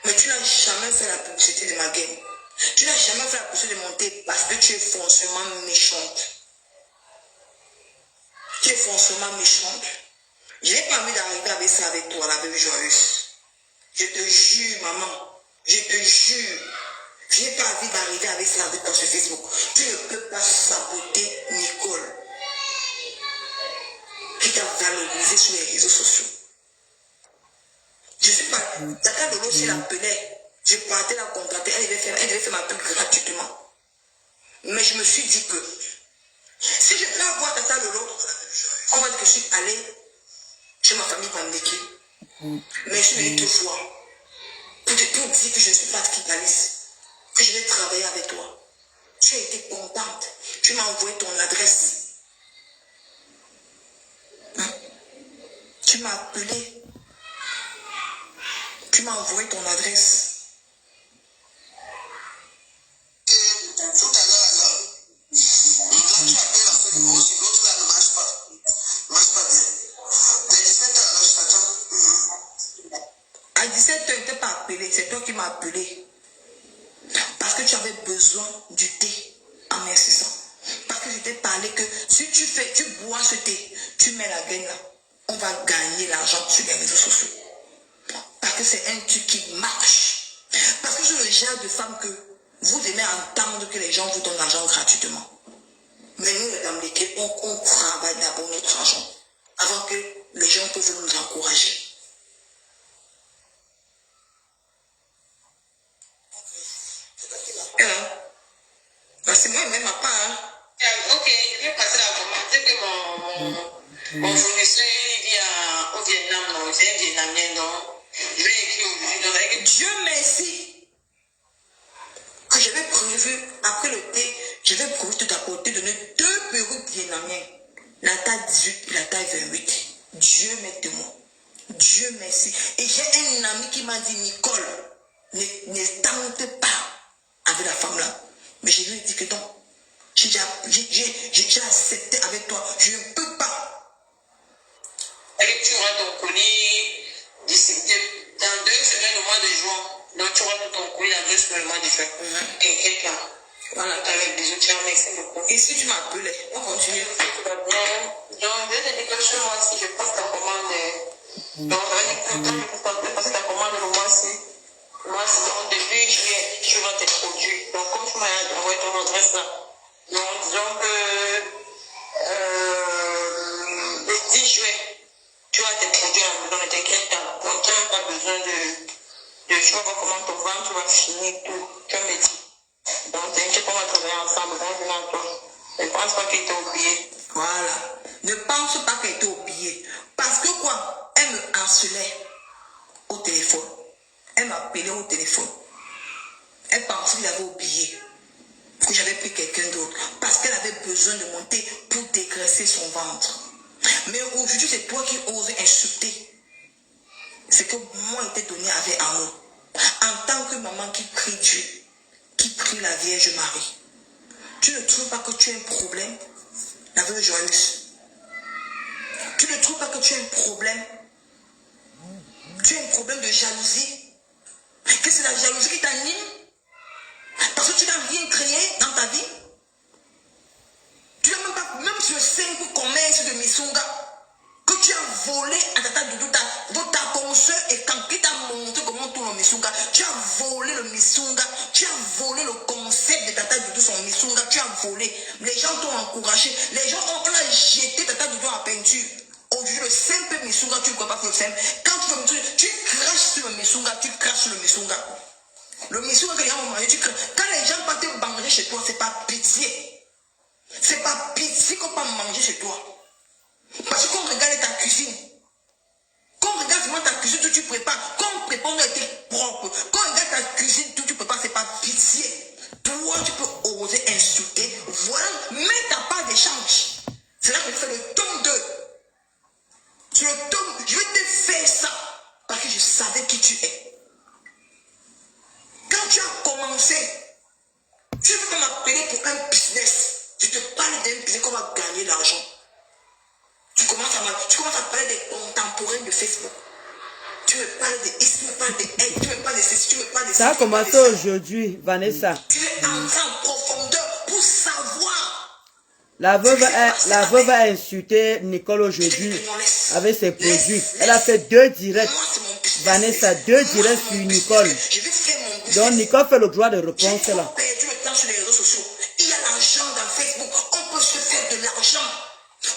Mais tu n'as jamais fait la publicité de ma game. Tu n'as jamais fait la publicité de mon thé parce que tu es foncièrement méchante. Tu es foncièrement méchante. Je n'ai pas envie d'arriver avec ça avec toi, la veuve joyeuse. Je te jure, maman. Je te jure. Je n'ai pas envie d'arriver avec ça avec toi sur Facebook. Tu ne peux pas saboter Nicole. Qui t'a valorisé sur les réseaux sociaux. Je suis pas. Tata Lolo, si l'appelait, je partais la contacter, elle devait faire ma pub gratuitement. Mais je me suis dit que si je peux avoir Tata Lolo, on va dire que je suis allée chez ma famille Bandeke. Mais je suis venue te voir pour dire que je ne suis pas tribaliste, que je vais travailler avec toi. Tu as été contente. Tu m'as envoyé ton adresse. Hein? Tu m'as appelé. Tu m'as envoyé ton adresse. Tout à l'heure, alors, quand tu appelles en fait, l'autre là ne marche pas. Ne marche pas bien. Dès 17h, alors je t'attends. À 17h, tu ne t'es pas appelé. C'est toi qui m'as appelé. Parce que tu avais besoin du thé en m'insistant. Parce que je t'ai parlé que si tu bois ce thé, tu mets la graine là, on va gagner l'argent sur les réseaux sociaux. Parce que c'est un truc qui marche. Parce que je suis le genre de femme que vous aimez entendre que les gens vous donnent l'argent gratuitement. Mais nous, les dames lesquelles, on travaille d'abord notre argent avant que les gens peuvent nous encourager. C'est moi, même ma part. Hein. Ok, je vais passer la commande. C'est que mon fournisseur vit au Vietnam, non, c'est un Vietnamien, donc je vais écrire aujourd'hui. Dieu merci que j'avais prévu, après le thé, je vais prévu tout apporter, donner 2 perruques vietnamiennes, la taille 18 et la taille 28. Dieu m'est témoin. Dieu merci. Et j'ai un ami qui m'a dit, Nicole, ne tente pas avec la femme là. Mais je lui ai dit que non, j'ai accepté avec toi, je ne peux pas. Et tu auras ton colis dans 2 semaines au mois de juin. Donc tu auras ton colis dans 2 semaines au mois de juin. Et quelqu'un. Voilà, avec des outils, merci beaucoup. Et si tu m'appelais, on continue. Donc je vais te dire que chez moi, si je passe ta commande, donc ça va dire que quand je peux passer ta commande le mois-ci. Moi, c'est au début juillet, tu vas tes produits. Donc, comme tu m'as envoyé ton adresse là, donc disons que le 10 juillet, tu as tes produits à la maison, ne t'inquiète pas. Donc, tu n'as pas besoin de. Tu vas voir comment ton ventre, tu vas finir tout. Tu me dis. Donc, t'inquiète pas, on va travailler ensemble. Donc, je n'entends pas. Ne pense pas qu'il t'a oublié. Voilà. Ne pense pas qu'elle t'a oublié. Parce que quoi? Elle me harcelait au téléphone. Elle m'appelait au téléphone. Elle pensait que j'avais oublié, que j'avais pris quelqu'un d'autre. Parce qu'elle avait besoin de monter pour dégraisser son ventre. Mais aujourd'hui, c'est toi qui oses insulter ce que moi était donné avec amour. En tant que maman qui prie Dieu, qui prie la Vierge Marie. Tu ne trouves pas que tu as un problème, la veuve joyeuse? Tu ne trouves pas que tu as un problème? Tu as un problème de jalousie? Que c'est la jalousie qui t'anime? Parce que tu n'as rien créé dans ta vie. Tu n'as même pas, même sur le simple commerce de Missunga, que tu as volé à Tata Doudou, ta consoeur et quand qui t'a montré comment tourne le Missunga, tu as volé le Missunga, tu as volé le concept de Tata Doudou, son Missunga, tu as volé. Les gens t'ont encouragé, les gens ont jeté Tata Doudou en peinture. Aujourd'hui, le simple Missunga, tu ne crois pas faire le simple. Quand tu fais le truc, tu craches sur le Missunga, tu craches sur le Missunga. Le Missunga que les gens vont manger, tu craches. Quand les gens partent manger chez toi, c'est pas pitié. C'est pas pitié qu'on peut manger chez toi. Parce qu'on regarde ta cuisine. Quand on regarde vraiment ta cuisine, tout tu prépares. Quand on prépare, on a été propre. Quand on regarde ta cuisine, tout tu prépares, c'est pas pitié. Toi, tu peux oser insulter. Voilà, mets ta part d'échange. C'est là que je fais le tome 2. Sur le tome, je vais te faire ça. Parce que je savais qui tu es. Quand tu as commencé, tu veux m'appeler pour un business. Je te parle d'un business qu'on va gagner l'argent. Tu commences à parler des contemporains de Facebook. Tu me parles de X, tu me parles de elle, tu me parles de ceci, tu me parles de ça. Ça a commencé aujourd'hui, Vanessa. Tu es entré en profondeur pour savoir. La veuve a insulté Nicole aujourd'hui avec ses produits. Elle a fait 2 directs. Vanessa, 2 directs sur Nicole. Donc Nicole fait le droit de réponse là. Tu me temps sur les réseaux sociaux. Il y a l'argent dans Facebook. On peut se faire de l'argent.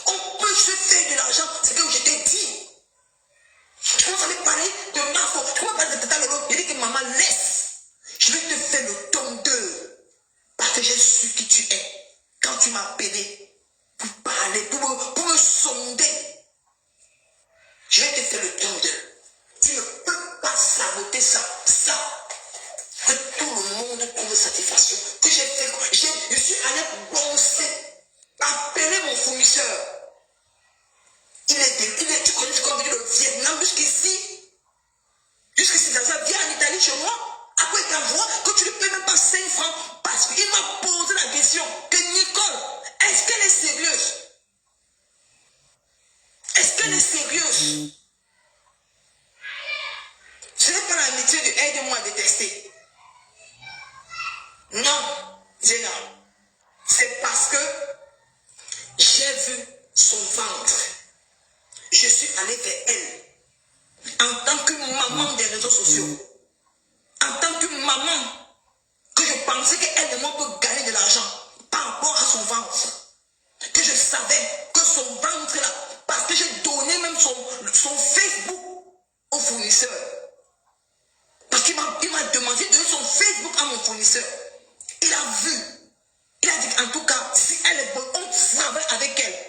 On peut se faire de l'argent. C'est ce que je t'ai dit. Tu commences à me parler de ma faute. Tu commences à parler de Tata Lolo. Je dis que maman laisse. Je vais te faire le tome 2. Parce que j'ai su qui tu es. Je vais te faire le temps d'eux. Tu ne peux pas saboter ça. Que tout le monde trouve satisfaction. Que j'ai fait. Je suis allé bosser. Appeler mon fournisseur. Tu connais comme le Vietnam jusqu'ici. Jusqu'ici, ça vient en Italie chez moi. Après, il t'envoie que tu ne payes même pas 5 francs. Parce qu'il m'a posé la question que Nicole, est-ce qu'elle est sérieuse? Est-ce qu'elle est sérieuse? Ce n'est pas l'amitié de aide-moi à détester. Non, Zéna. C'est parce que j'ai vu son ventre. Je suis allé vers elle. En tant que maman des réseaux sociaux. En tant que maman, que je pensais qu'elle et moi peut gagner de l'argent par rapport à son ventre. Que je savais que son ventre là, parce que j'ai donné même son Facebook au fournisseur. Parce qu'il m'a demandé de donner son Facebook à mon fournisseur. Il a vu. Il a dit en tout cas, si elle est bonne, on travaille avec elle.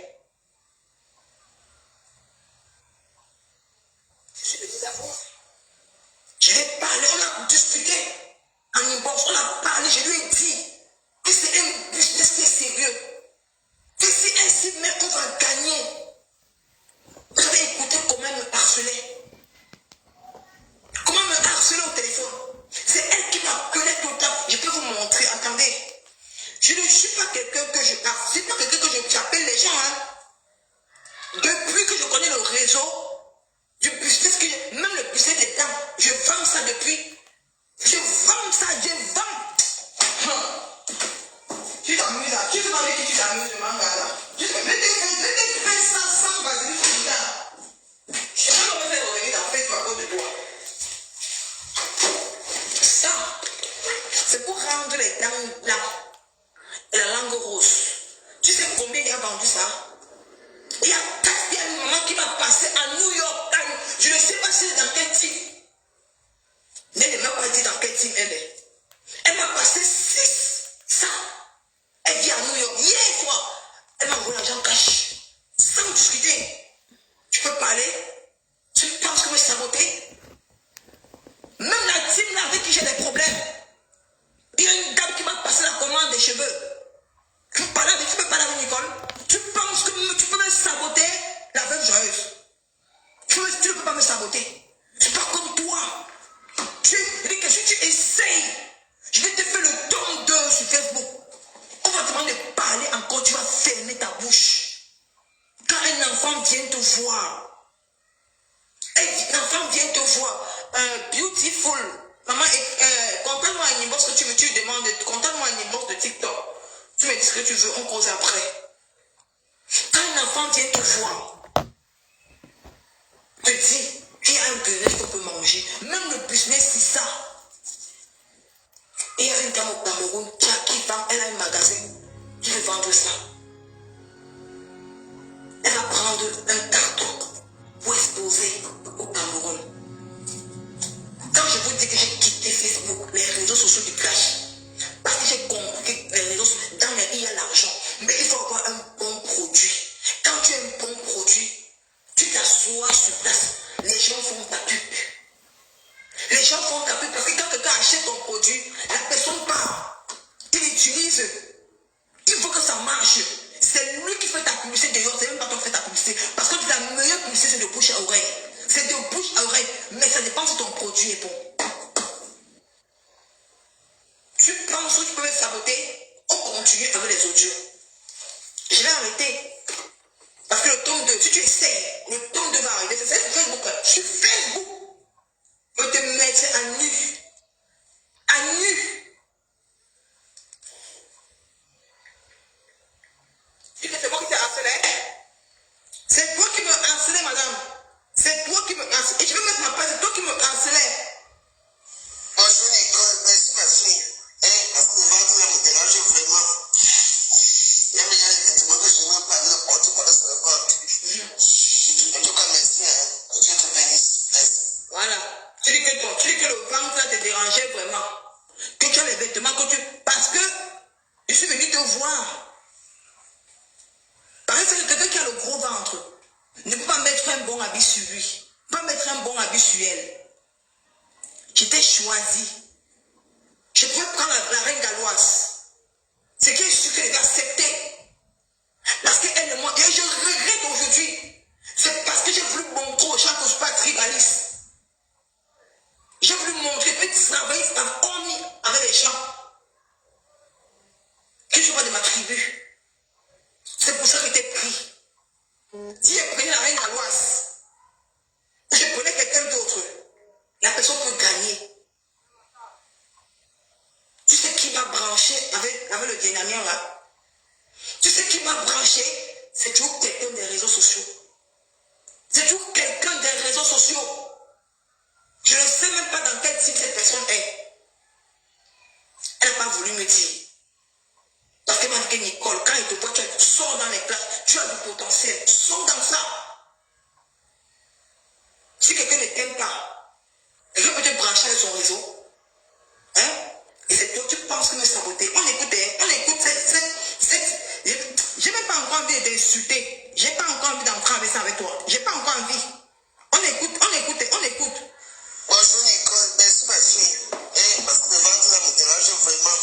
Je lui ai dit d'abord. Je lui ai parlé, on a discuté. En inbox, on a parlé, je lui ai dit que c'est un business qui est sérieux. Que si elle s'y met, on va gagner. Vous avez écouté comment elle me harcelait. Comment me harceler au téléphone. C'est elle qui m'appelait tout le temps. Je peux vous montrer, attendez. Je ne suis pas quelqu'un que je harcèle. C'est pas quelqu'un que j'appelle les gens. Hein. Depuis que je connais le réseau du business, même le business des dames, je vends ça depuis. Je vends ça, je vends. Tu t'amuses là. Tu sais pas avec qui tu t'amuses, je m'en là. Je te fais ça sans vaseline sur le tas. Je sais pas comment faire revenir dans Facebook à cause de toi. Ça, c'est pour rendre les dents blancs et la langue rose. Tu sais combien il a vendu ça? Il y a une maman qui m'a passé à New York. Je ne sais pas si c'est dans quel team. Mais elle ne m'a pas dit dans quel team elle est. Elle m'a passé 6 ça. Elle vit à New York. Hier soir, elle m'a envoyé l'argent cash. Sans discuter. Tu peux parler? Tu penses que je vais saboter? Même la team là avec qui j'ai des problèmes. Il y a une dame qui m'a passé la commande des cheveux. Tu peux parler avec Nicole? Tu penses que tu peux me saboter la veuve joyeuse? Tu ne peux pas me saboter. C'est pas comme toi. Si tu essayes, je vais te faire le don d'eux sur Facebook. On va te demander de parler encore, tu vas fermer ta bouche. Quand un enfant vient te voir, l'enfant vient te voir, beautiful, maman, contacte-moi un inbox que tu veux, tu demandes, contacte-moi un inbox de TikTok. Tu me dis ce que tu veux, on cause après. Quand un enfant vient te voir, te dit, il y a un business qu'on peut manger. Même le business, c'est ça. Et il y a une dame au Cameroun qui vend, elle a un magasin qui veut vendre ça. Elle va prendre un carton pour exposer au Cameroun. Quand je vous dis que j'ai quitté Facebook, les réseaux sociaux du clash, parce que j'ai compris que les réseaux sociaux, dans les il y a l'argent, mais il faut avoir un bon produit. Quand tu as un bon produit, tu t'assois sur place, les gens font ta pub. Les gens font ta pub parce que quand quelqu'un achète ton produit, la personne part, il l'utilise, il faut que ça marche. C'est lui qui fait ta publicité dehors, c'est même pas toi qui fais ta publicité. Parce que la meilleure publicité, c'est de bouche à oreille. C'est de bouche à oreille, mais ça dépend si ton produit est bon. Tu penses que tu peux me saboter? On continue avec les audios. Je vais arrêter. Parce que le tome 2, si tu essayes, le tome 2 va arriver. C'est Facebook. Sur Facebook, je vais te mettre à nu. À nu. C'est moi qui t'ai harcelé. C'est toi qui me harcelais, madame. C'est toi qui me harcelais. Et je vais mettre ma page, c'est toi qui me harcelais. Bonjour Nicole, merci ma fille. Parce que le ventre là me dérange vraiment. Il y a des vêtements que je ne veux pas n'importe quoi sur le ventre. En tout cas, merci. Dieu te bénisse. Merci. Voilà. Tu dis que le ventre là te dérangeait vraiment. Que tu as les vêtements que tu... Parce que je suis venu te voir. Parce que c'est quelqu'un qui a le gros ventre. ne peut pas mettre un bon habit sur lui. Pas mettre un bon habit sur elle. J'étais choisi. Je pouvais prendre la reine galloise. C'est que je suis que accepté. Parce qu'elle et moi, et je regrette aujourd'hui. C'est parce que j'ai voulu montrer aux gens que je ne suis pas tribaliste. J'ai voulu montrer que travailler avec les gens. Que je ne suis pas de ma tribu. C'est pour ça que j'étais pris. Si je prenais la reine galloise, je prenais quelqu'un d'autre, la personne peut gagner. Tu sais qui m'a branché avec le dynamique là? Tu sais qui m'a branché? C'est toujours quelqu'un des réseaux sociaux. C'est toujours quelqu'un des réseaux sociaux. Je ne sais même pas dans quel type cette personne est. Elle n'a pas voulu me dire. Parce qu'elle m'a dit que Nicole, quand il te voit, tu sors dans les classes, tu as du potentiel, sors dans ça. Si quelqu'un ne t'aime pas, quelqu'un peut te brancher avec son réseau. Hein? Et c'est toi, tu penses que me saboter. On écoute cette. J'ai même pas encore envie d'insulter. J'ai pas encore envie d'entrer avec ça avec toi. J'ai pas encore envie. On écoute. Bonjour Nicole, merci ma fille. Parce que le ventre là me dérange vraiment.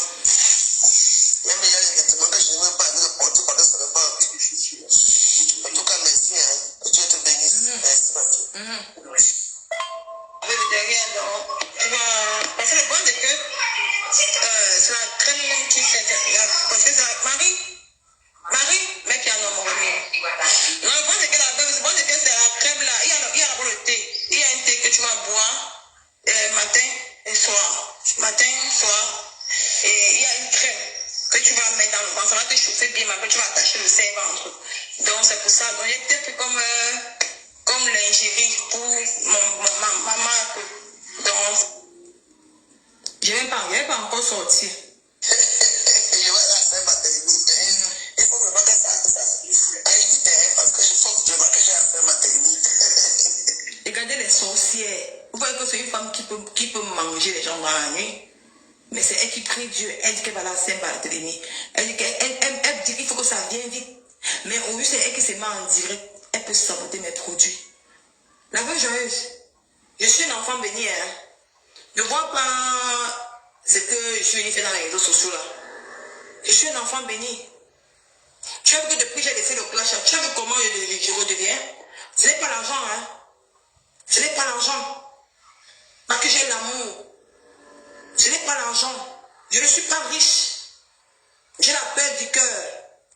Même il y a des vêtements que je n'ai même pas envie de porter pendant ce ventre. En tout cas, merci. Que Dieu te bénisse. Merci ma fille. Avec derrière, donc, tu vas. Parce que le point c'est que c'est la crème qui fait. Parce que ça. Marie, mec, il y a un homme. Non, le point c'est que c'est la crème là. Il y a d'abord le thé. Il y a un thé que tu vas boire matin et soir. Matin, soir. Et il y a une crème que tu vas mettre dans le ventre. Ça va te chauffer bien, mais après tu vas attacher le sein-ventre. Donc c'est pour ça. Donc il y a peut-être pris comme l'ingérie pour ma marque. Donc, je n'ai pas encore sorti. Je vois la Saint-Maternité. Il faut vraiment que ça évite, parce que il faut vraiment que j'ai la Saint-Maternité. Regardez les sorcières. Vous voyez que c'est une femme qui peut manger les gens dans la nuit. Mais c'est elle qui prie Dieu. Elle dit qu'elle va à la Saint-Barthélemy. Elle dit qu'il faut que ça vienne vite. Mais au lieu, c'est elle qui se met en direct. Elle peut saboter mes produits. La vraie joyeuse. Je suis un enfant béni. Hein. Ne vois pas ce que je suis venu faire dans les réseaux sociaux là. Je suis un enfant béni. Tu as vu que depuis j'ai laissé le clash. Tu as vu comment je redeviens? Ce n'est pas l'argent. Hein. Ce n'est pas l'argent. Parce que j'ai l'amour. Ce n'est pas l'argent. Je ne suis pas riche. J'ai la paix du cœur.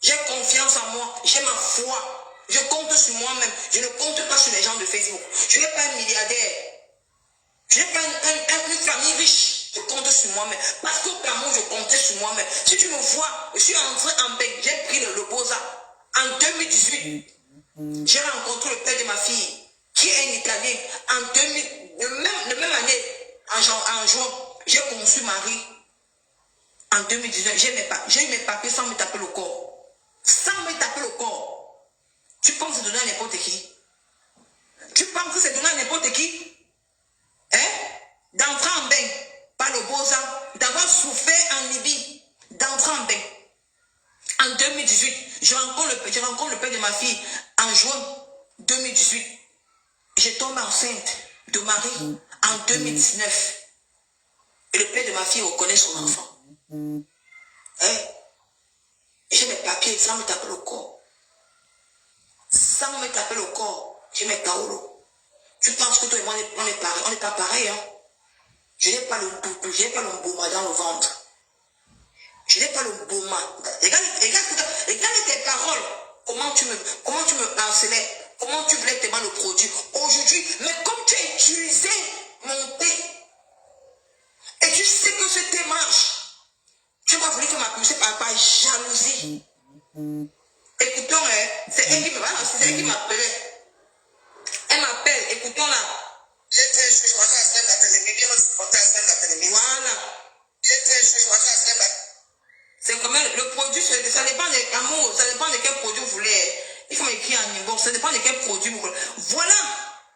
J'ai confiance en moi. J'ai ma foi. Je compte sur moi-même. Je ne compte pas sur les gens de Facebook. Je n'ai pas un milliardaire. Je n'ai pas une famille riche. Je compte sur moi-même. Parce qu'au Cameroun, je comptais sur moi-même. Si tu me vois, je suis entré en bec. J'ai pris le Bosa. En 2018, j'ai rencontré le père de ma fille, qui est un Italien. En 2000, de même année, en juin, j'ai conçu Marie. En 2019, j'ai eu mes papiers sans me taper le corps. Sans me taper le corps. Tu penses que c'est donné à n'importe qui? Tu penses que c'est donné à n'importe qui? Hein? D'entrer en bain par le Bosa, d'avoir souffert en Libye, d'entrer en bain. En 2018, je rencontre le père de ma fille en juin 2018. Je tombe enceinte de Marie en 2019. Et le père de ma fille reconnaît son enfant. Hein? J'ai mes papiers sans me taper le corps. Sans me taper le corps, j'ai mes kaolo. Tu penses que toi et moi, on est pareil? On n'est pas pareil, hein? Je n'ai pas le boubou, je n'ai pas le bouma dans le ventre. Je n'ai pas le bouma. Regarde tes paroles. Comment tu me harcelais? Comment tu voulais tellement le produit? Aujourd'hui, mais comme tu as utilisé mon thé, et tu sais que ce thé marche, tu m'as voulu faire ma publicité par jalousie. Écoutons, c'est elle qui m'appelait. Elle m'appelle, écoutons là. Voilà. C'est comme le produit, ça dépend de l'amour, ça dépend de quel produit vous voulez. Il faut m'écrire en niveau, ça dépend de quel produit vous voulez. Voilà.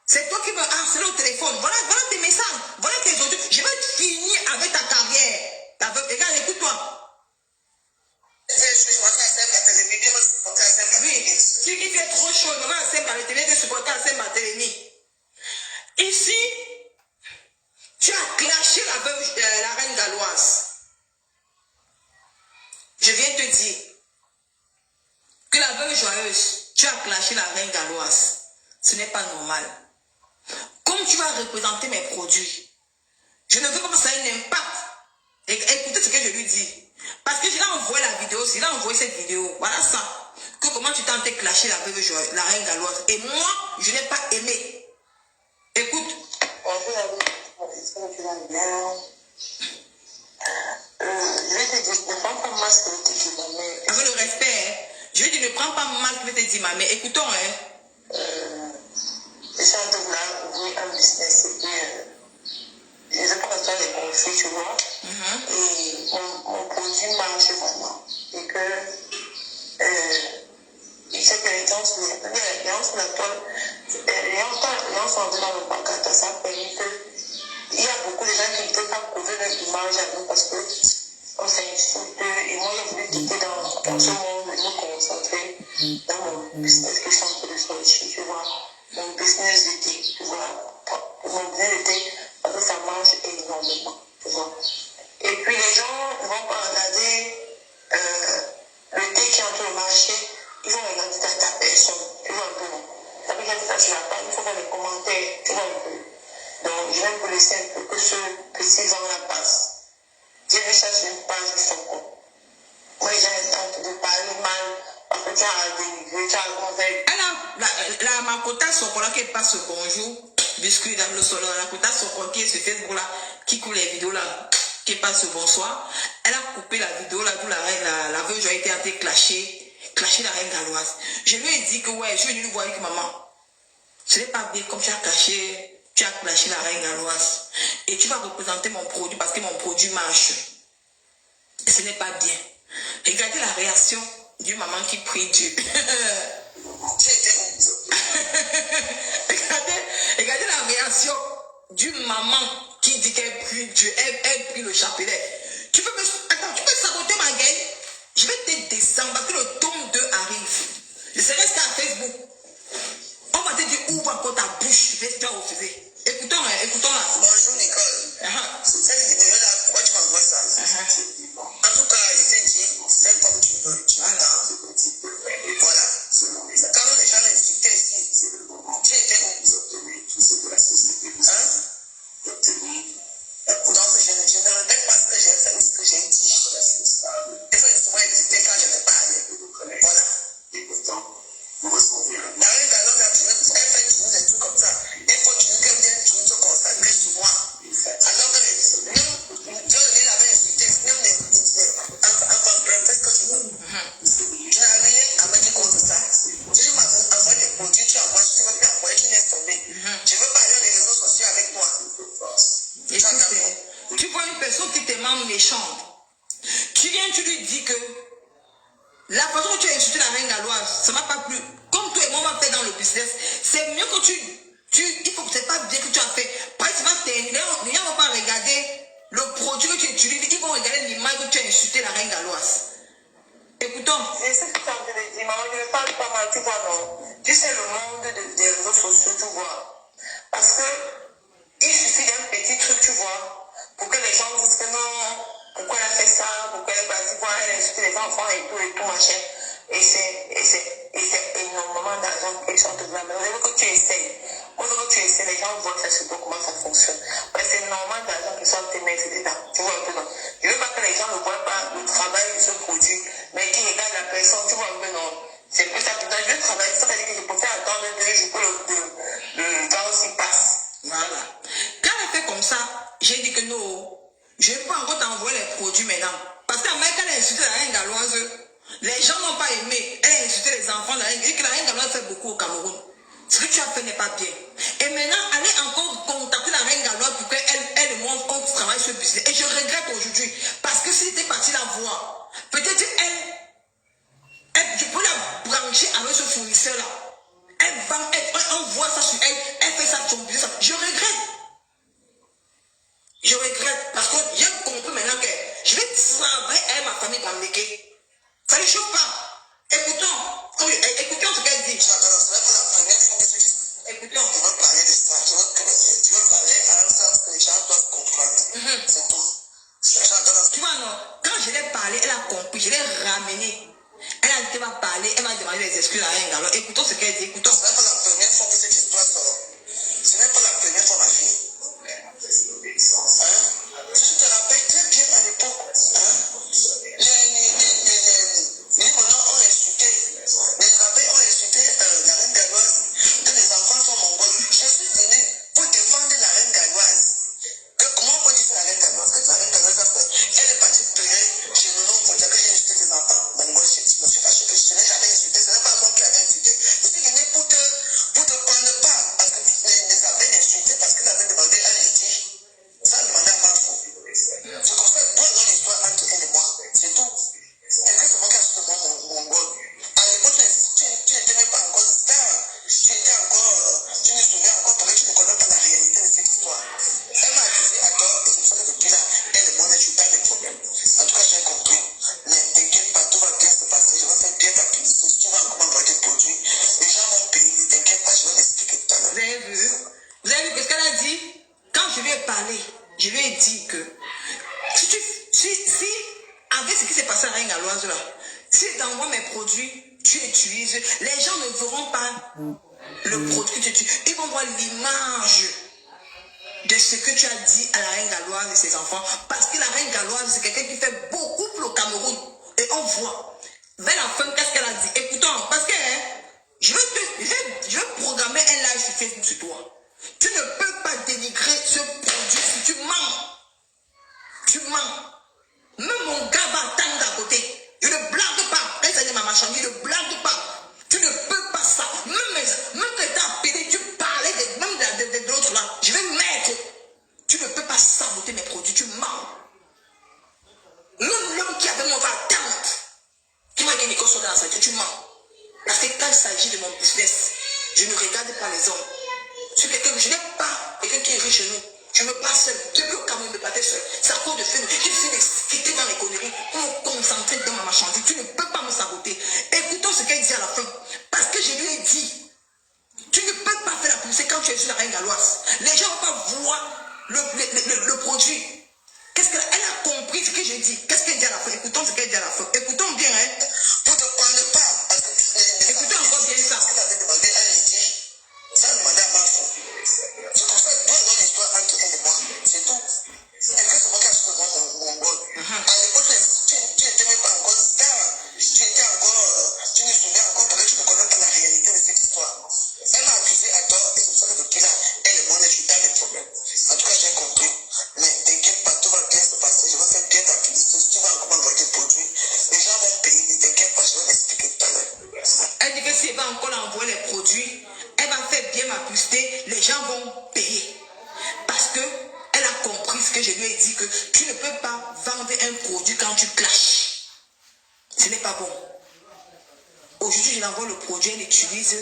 C'est toi qui me harcèles au téléphone. Voilà tes messages. Voilà tes audios. Je vais finir avec ta carrière. Regarde, écoute-toi. Oui, si qui fait trop chaud, on va à Saint-Barthélemy, te supporter à Saint-Barthélemy. Ici, tu as clashé la reine galloise. Je viens te dire que la veuve joyeuse, tu as clashé la reine galloise. Ce n'est pas normal. Comme tu vas représenter mes produits, je ne veux pas que ça ait un impact. Écoutez ce que je lui dis. Parce que je l'ai envoyé la vidéo, il a envoyé cette vidéo. Voilà ça. Que comment tu t'es clasher la veuve joyeuse, la reine galloise. Et moi, je n'ai pas aimé. Écoute. Je vais te dire, ne prends pas mal ce que je te dis, ma mère. Avec le respect, hein. Je vais dire, ne prends pas mal ce que je te dis, ma mère. Écoutons, hein. Je suis en train de vouloir ouvrir un business et puis je ne sais pas quand les conflits, tu vois. Et mon produit marche vraiment. Et que je sais que les gens sur la toile, les gens sont entrés dans le pancarte, ça a permis que il y a beaucoup de gens qui ne peuvent pas couvrir leur image à nous parce que on s'insulte. Et moi, j'ai voulu quitter dans ce monde et me concentrer dans mon business que je suis en train de sortir, tu vois. Mon business d'été, tu vois. Mon business d'été, parce que ça marche énormément, tu vois. Et puis les gens ne vont pas regarder le thé qui est en train de marcher, ils vont regarder ta personne, tu vois un peu, non. Ça veut dire que ça, tu n'as pas, il faut voir les commentaires, tu vois un peu. Donc, je vais vous laisser un peu que ce petit vent-là passe. J'ai vu ça sur une page de son compte. Moi, j'ai tenté de parler mal parce que tu as dénigré, tu as mauvais. La Makota Sokola qui passe bonjour, biscuit dans le sol, la Makota Sokola qui est sur Facebook là, qui coule les vidéos là, qui passe bonsoir. Elle a coupé la vidéo là, d'où la veuve joyeuse a été clasher la reine galloise. Je lui ai dit que ouais, je suis venue lui voir avec maman. Ce n'est pas bien comme tu as clashé la reine galloise. Et tu vas représenter mon produit parce que mon produit marche. Et ce n'est pas bien. Regardez la réaction d'une maman qui prie Dieu. regardez la réaction d'une maman qui dit qu'elle prie Dieu. Elle prie le chapelet. Tu peux saboter ma gueule. Je vais te descendre parce que le tome 2 arrive. Je serai resté à Facebook. On va te dire ouvre encore ta bouche. Je vais te refuser. Écoutons là. Bonjour Nicole. Cette vidéo-là, pourquoi tu m'envoies ça? En tout cas, je t'ai dit, fais comme tu veux. Tu m'entends? Voilà. Quand les gens l'insultaient ici, tu étais où? Hein? Donc, je ne regrette pas ce que j'ai fait ou ce que j'ai dit. Il faut souvent hésiter quand je ne parle. Voilà. La reine Galloise a tourné, elle fait tourner des trucs comme ça. Il faut tourner qu'elle vienne tourner se consacrer sur moi. Alors que même Dieu l'avait insulté, même fais ce que tu veux. Tu n'as rien à me dire contre ça. Si tu m'as envoyé des produits, tu envoies, si tu veux plus envoyer, tu laisses tomber. Je veux parler des réseaux sociaux avec toi. Écoute, tu vois une personne qui te demande méchante. Tu viens, tu lui dis que la façon dont tu as insulté la reine galloise, ça ne m'a pas plu. Comme toi et moi, on va faire dans le business, c'est mieux que il faut que c'est pas bien que tu as fait. Par exemple, les gens ne vont pas regarder le produit que tu utilises, ils vont regarder l'image que tu as insulté la reine galloise. Écoutons. C'est ce que tu as envie de dire, maman, je ne parle pas mal, tu vois, non. Tu sais le monde des réseaux sociaux, tu vois. Parce que il suffit d'un petit truc, tu vois, pour que les gens disent que non, pourquoi elle a fait ça, pourquoi elle est partie, pourquoi elle a insulté les enfants et tout, machin. Et c'est énormément d'argent que les gens te blâment. Mais au lieu que tu essayes, les gens voient ça sur toi, comment ça fonctionne. Parce que c'est énormément d'argent qu'ils sont te mettre dedans. Tu vois un peu, non. Je ne veux pas que les gens ne voient pas le travail de ce produit, mais qu'ils regardent la personne, tu vois un peu, non. C'est plus ça. Je vais travailler, ça veut dire que je peux faire attendre 2 jours pour le temps aussi passe. Voilà. Quand elle fait comme ça, j'ai dit que non, je ne vais pas encore t'envoyer les produits maintenant. Parce qu'en même quand elle a insulté la reine galloise, les gens n'ont pas aimé. Elle a insulté les enfants de la reine. Et que la reine galloise fait beaucoup au Cameroun. Ce que tu as fait n'est pas bien. Et maintenant, allez encore contacter la reine galloise pour qu'elle et moi, on travaille sur le business. Et je regrette aujourd'hui. Parce que si c'était parti la voir, peut-être je peux la brancher avec ce fournisseur-là. Elle vend, on voit ça sur elle, elle fait ça sur son business. Je regrette. Parce que j'ai compris maintenant que je vais travailler avec ma famille dans le. Ça ne chauffe pas. Écoutons. C'est tout. J'entends. Tu vois, non, quand je l'ai parlé, elle a compris, je l'ai ramené. Elle a dit qu'elle va parler, elle va demander des excuses à un gars. Écoutons ce qu'elle dit, écoutons. Ce n'est pas la première fois que cette histoire sort. Ce n'est pas la première fois, ma fille. Hein? Tu te rappelles très bien à l'époque. Hein? Les Monons ont insulté. Les abeilles ont insulté la reine galloise. Que les enfants sont mongols. Je suis venu pour défendre la reine galloise. Comment on peut dire la reine galloise? Qu'est-ce que la reine galloise a fait? Elle est partie pleurer chez nous pour dire que j'ai insulté des enfants mongols. Je me suis fâché que je n'ai jamais insulté. Ce n'est pas moi qui avais insulté. Je suis venu pour te prendre part. Parce que les abeilles insultaient parce qu'elles avaient demandé à l'Indie. Ça a demandé à Marfou. Je constate toi dans l'histoire entre elle et moi. C'est tout. Est-ce que c'est moi qui ai insulté mon mongol? À l'époque, tu n'étais même pas encore star. Tu étais encore. Tu ne te souviens encore parce que tu ne connais pas la réalité de cette histoire. Elle m'a accusé à tort et c'est pour ça que depuis là, elle et moi, je suis dans les problèmes. En tout cas, j'ai compris. Mais t'inquiète pas, tout va bien se passer. Je vais faire bien ta publicité. Tu vas encore m'envoyer des produits. Les gens vont payer. T'inquiète pas, je vais m'expliquer tout à l'heure. Vous avez vu? Vous avez vu ce qu'elle a dit? Quand je lui ai parlé, je lui ai dit que si avec ce qui s'est passé à la reine galloise là, si tu envoies mes produits, tu utilises, les gens ne verront pas le produit que tu utilises. Ils vont voir l'image de ce que tu as dit à la reine galloise et ses enfants. Parce que la reine galloise, c'est quelqu'un qui fait beaucoup pour le Cameroun. Et on voit. Vers la fin, qu'est-ce qu'elle a dit? Écoutons, parce que je vais programmer un live sur Facebook sur toi. Tu ne peux pas dénigrer ce produit si tu mens. Tu mens. Même mon gars va attendre à côté. Je ne blague pas. Quand il dit ma marchandise, je ne blague pas. Tu ne peux pas ça. Même quand tu as appelé, tu parlais de l'autre là. Je vais mettre. Tu ne peux pas saboter mes produits. Tu mens. Même l'homme qui avait mon attente, qui m'a dit Nico soit dans la santé, tu mens. Parce que quand il s'agit de mon business, je ne regarde pas les hommes. Je n'ai pas quelqu'un qui est riche chez nous. Je me passe seul. Depuis au Cameroun, je me battais seul. C'est à cause de fait. Je suis quitter dans les conneries pour me concentrer dans ma marchandise. Tu ne peux pas me saboter. Écoutons ce qu'elle dit à la fin. Parce que je lui ai dit, tu ne peux pas faire la publicité quand tu es sur la reine galloise. Les gens ne vont pas voir le produit. Qu'est-ce qu'elle a compris ce que j'ai dit? Qu'est-ce qu'elle dit à la fin? Écoutons ce qu'elle dit à la fin. Écoutons bien, hein. Pour te prendre part. Parce que écoutez encore bien ça. Elle avait demandé à l'Indie. Ça a demandé à Marfou. Je constate toi dans l'histoire entre elle et moi. C'est tout. Est-ce que c'est moi qui ai acheté mon mongol? À l'époque, tu n'étais même pas encore star. Tu étais encore. Tu ne te souviens encore parce que tu ne connais pas la réalité de cette histoire. Elle m'a accusé à tort et c'est pour ça que depuis là, elle et moi, je suis dans les problèmes. En tout cas, j'ai compris. Mais t'inquiète pas, tout va bien se passer. Je vais faire bien ta publicité. Tu vas encore m'envoyer des produits. Les gens vont payer. T'inquiète pas, je vais m'expliquer tout à l'heure. Elle dit que si elle va encore envoyer les produits, elle va faire bien ma publicité, les gens vont payer. Parce que elle a compris ce que je lui ai dit, que tu ne peux pas vendre un produit quand tu clashes. Ce n'est pas bon. Aujourd'hui, je l'envoie le produit, elle l'utilise,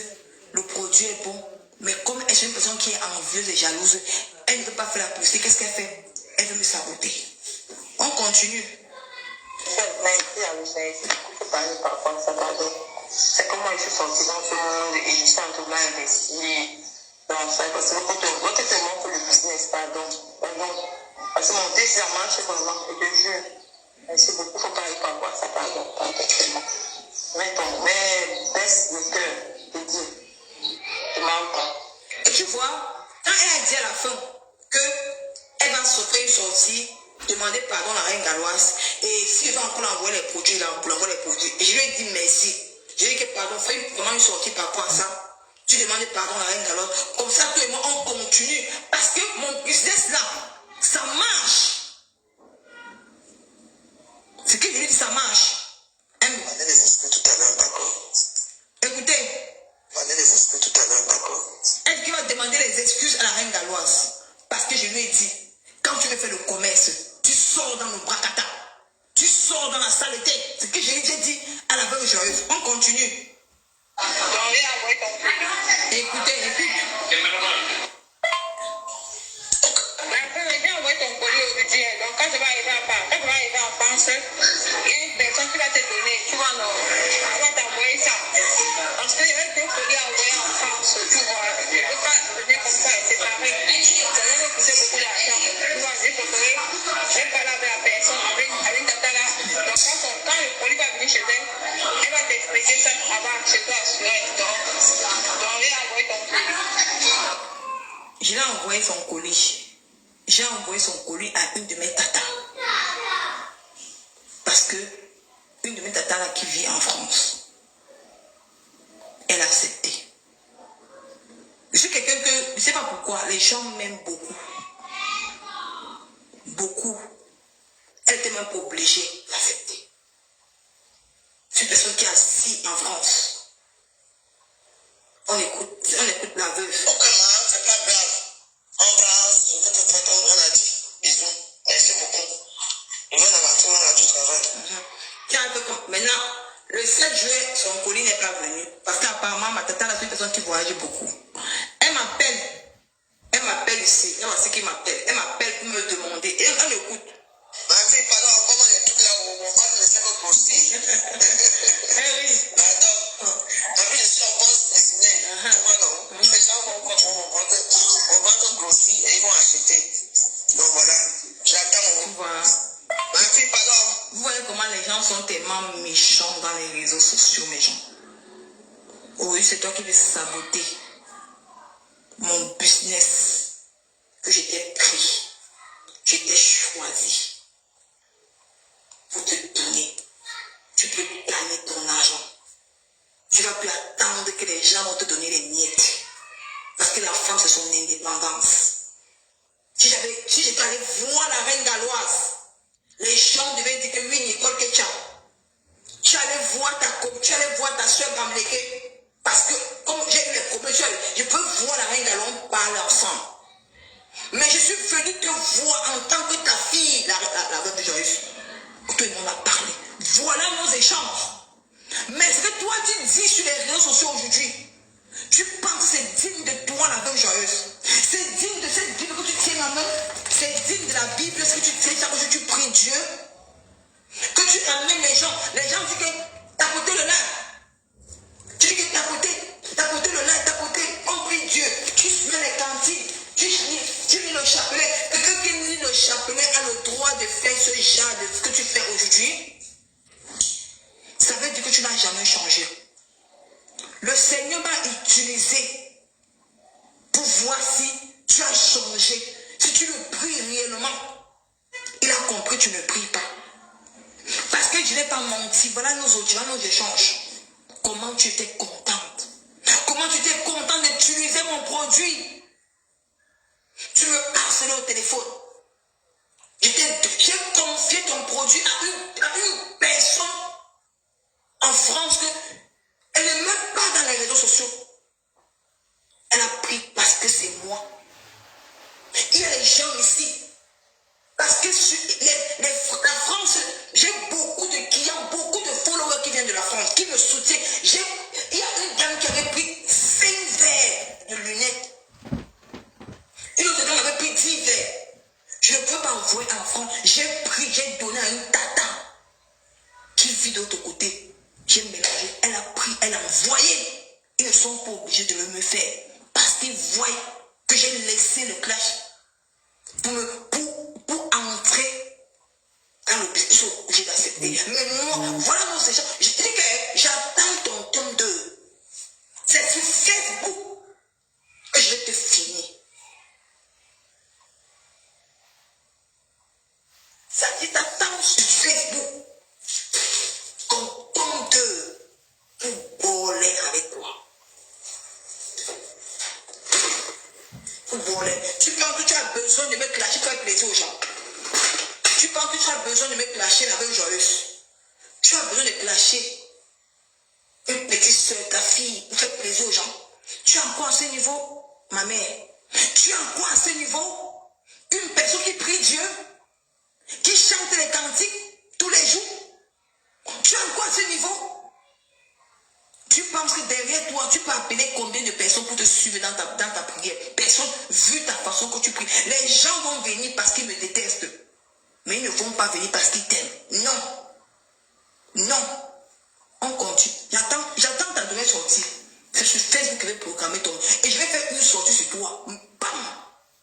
le produit est bon. Mais comme elle est une personne qui est envieuse et jalouse, elle ne peut pas faire la publicité. Qu'est-ce qu'elle fait? Elle veut me saboter. On continue. C'est comment je suis sortie dans ce monde et je suis en train d'investir dans ça. Parce que quand on voit que tu montres le business, pardon. Parce que mon désir marche vraiment, je te jure. Merci beaucoup, il ne faut pas aller par voir ça, pardon. Mais baisse le cœur, je te dis. Tu ne mens pas. Et tu vois, quand elle a dit à la fin qu'elle va sortir une sortie, demander pardon à la reine galloise, et si elle va encore envoyer les produits, là, pour envoyer les produits, et je lui ai dit merci. Je lui ai dit que pardon, fais vraiment une sortie par rapport à ça. Tu demandes pardon à la reine galloise. Comme ça, toi et moi, on continue. Parce que mon business là, ça marche. Ce que je lui dis, ça marche. On va les expliquer tout à l'heure, d'accord? Écoutez. On va les expliquer tout à l'heure, d'accord? Elle qui va demander les excuses à la reine galloise. Parce que je lui ai dit, quand tu veux faire le commerce, tu sors dans le bracata. Tu sors dans la saleté. Ce que je lui ai dit à la veuve joyeuse. On continue. Écoutez, écoute. Ton colis aujourd'hui, donc quand tu vas arriver en France, il y a une personne qui va te donner, tu vois, non, on va t'envoyer ça. Parce qu'il y a deux colis à envoyer en France, tu vois, je ne peux pas donner comme ça et séparer. Ça va me coûter beaucoup d'argent. Tu vois, j'ai préféré Je l'ai envoyé son colis. J'ai envoyé son colis à une de mes tatas. Parce que une de mes tatas là qui vit en France, elle a accepté. Je suis quelqu'un que, je ne sais pas pourquoi, les gens m'aiment beaucoup. Beaucoup. Elle était même pas obligée d'accepter. C'est une personne qui est assise en France. On écoute la veuve. Ok, maman, c'est pas grave. On va, on a dit. Bisous. Merci beaucoup. Il va dans la matinée, on a du travail. Maintenant, le 7 juillet, son colis n'est pas venu. Parce qu'apparemment, ma tata, c'est une personne qui voyage beaucoup. Elle m'appelle ici. Elle voit ce qu'il m'appelle. Elle m'appelle pour me demander. Et elle écoute. Ma fille, pardon, comment les trucs là où on va te laisser me grossir. Eh oui. Pardon. Après, je suis en boss dessiné. Voilà. Les gens vont te grossir et ils vont acheter. Donc voilà. J'attends. Voilà. Ma fille, pardon. Vous voyez comment les gens sont tellement méchants dans les réseaux sociaux, mes gens. Oui, c'est toi qui veux saboter mon business que j'étais pris, j'étais choisi pour te donner. Tu peux gagner ton argent. Tu vas plus attendre que les gens vont te donner les miettes. Parce que la femme, c'est son indépendance. Si j'étais allé voir la reine galloise, les gens devaient dire que oui, Nicole Ketcha, tu allais voir ta soeur Gamleke. Parce que, comme j'ai eu les problèmes, je peux voir la reine galloise, on parle ensemble. Mais je suis venu te voir en tant que ta fille, la veuve de Joyce. Tout le monde a parlé. Voilà nos échanges. Mais ce que toi tu dis sur les réseaux sociaux aujourd'hui, tu penses que c'est digne de toi, la veuve joyeuse. C'est digne de cette Bible que tu tiens en main. C'est digne de la Bible, ce que tu sais, chaque jour tu pries Dieu. Que tu amènes les gens. Les gens disent que tapoter le lin. Tu dis que tapoter le lin, tapoter, on prie Dieu. Tu mets les cantiques, tu lis le chapelet. Quelqu'un qui lit le chapelet a le droit de faire ce genre de ce que tu fais aujourd'hui. Ça veut dire que tu n'as jamais changé. Le Seigneur m'a utilisé pour voir si tu as changé. Si tu le pries réellement, il a compris que tu ne pries pas. Parce que je n'ai pas menti. Voilà nos échanges. Comment tu étais contente? Comment tu étais contente d'utiliser mon produit? Tu me harcelais au téléphone. J'ai confié ton produit à une personne en France que elle n'est même pas dans les réseaux sociaux. Elle a pris parce que c'est moi. Il y a des gens ici. Parce que la France, j'ai beaucoup de clients, beaucoup de followers qui viennent de la France, qui me soutiennent. Il y a une dame qui avait pris 5 verres de lunettes. Une autre dame avait pris 10 verres. Je ne peux pas envoyer en France. J'ai donné à une tata qui vit de l'autre côté. J'ai mélangé. Elle a pris, elle a envoyé. Ils ne sont pas obligés de me faire. Parce qu'ils voient que j'ai laissé le clash pour entrer dans le business. Ils sont obligés d'accepter. Mais moi, voilà nos échanges. Je te dis que j'attends ton tome 2. C'est sur Facebook que je vais te finir. Ça dit t'attends sur Facebook. Ton tome 2 pour voler avec toi. Tu penses que tu as besoin de me clasher pour faire plaisir aux gens. Tu penses que tu as besoin de me clasher la veuve joyeuse. Tu as besoin de clasher une petite soeur, ta fille, pour faire plaisir aux gens. Tu es encore à ce niveau, ma mère. Tu es encore à ce niveau. Une personne qui prie Dieu, qui chante les cantiques tous les jours. Tu es encore à ce niveau. Tu penses que derrière toi, tu peux appeler combien de personnes pour te suivre dans ta prière? Personne, vu ta façon que tu pries. Les gens vont venir parce qu'ils me détestent. Mais ils ne vont pas venir parce qu'ils t'aiment. Non. Non. On continue. J'attends ta nouvelle sortie. C'est sur Facebook que je vais programmer ton... Et je vais faire une sortie sur toi. Bam.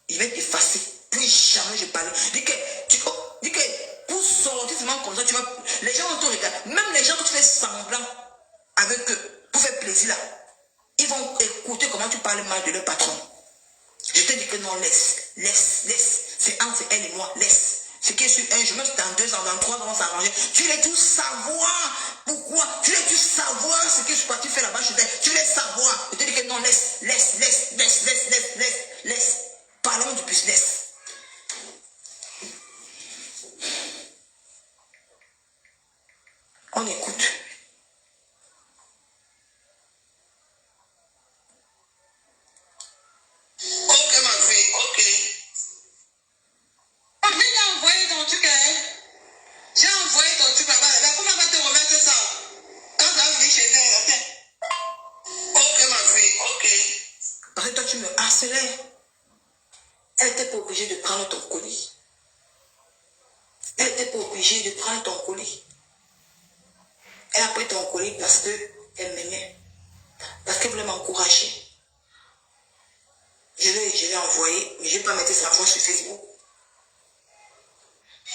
Je vais t'effacer. Plus jamais je parle. Dis que pour sortir seulement comme ça, tu vas... Les gens vont te regarder. Même les gens qui font semblant avec eux, pour faire plaisir là, ils vont écouter comment tu parles mal de leur patron. Je te dis que non, laisse. C'est entre elle et moi, laisse. Ce qui est sur un, je me suis dans 2 ans, dans 3 ans, on va s'arranger. Tu voulais tout savoir. Pourquoi? Tu voulais tout savoir ce que tu fais là-bas chez elle. Tu voulais savoir. Je te dis que non, laisse. Parlons du business. On écoute. Ok, ma fille, ok. Mais j'ai envoyé ton truc, hein. J'ai envoyé ton truc là-bas. Mais comment va te remettre ça? Quand tu vas venir chez elle, attends. Ok, ma fille, ok. Parce que toi, tu me harcelais. Elle n'était pas obligée de prendre ton colis. Elle n'était pas obligée de prendre ton colis. Elle a pris ton colis parce qu'elle m'aimait. Parce qu'elle voulait m'encourager. Je l'ai envoyé, mais je ne vais pas mettre sa voix sur Facebook.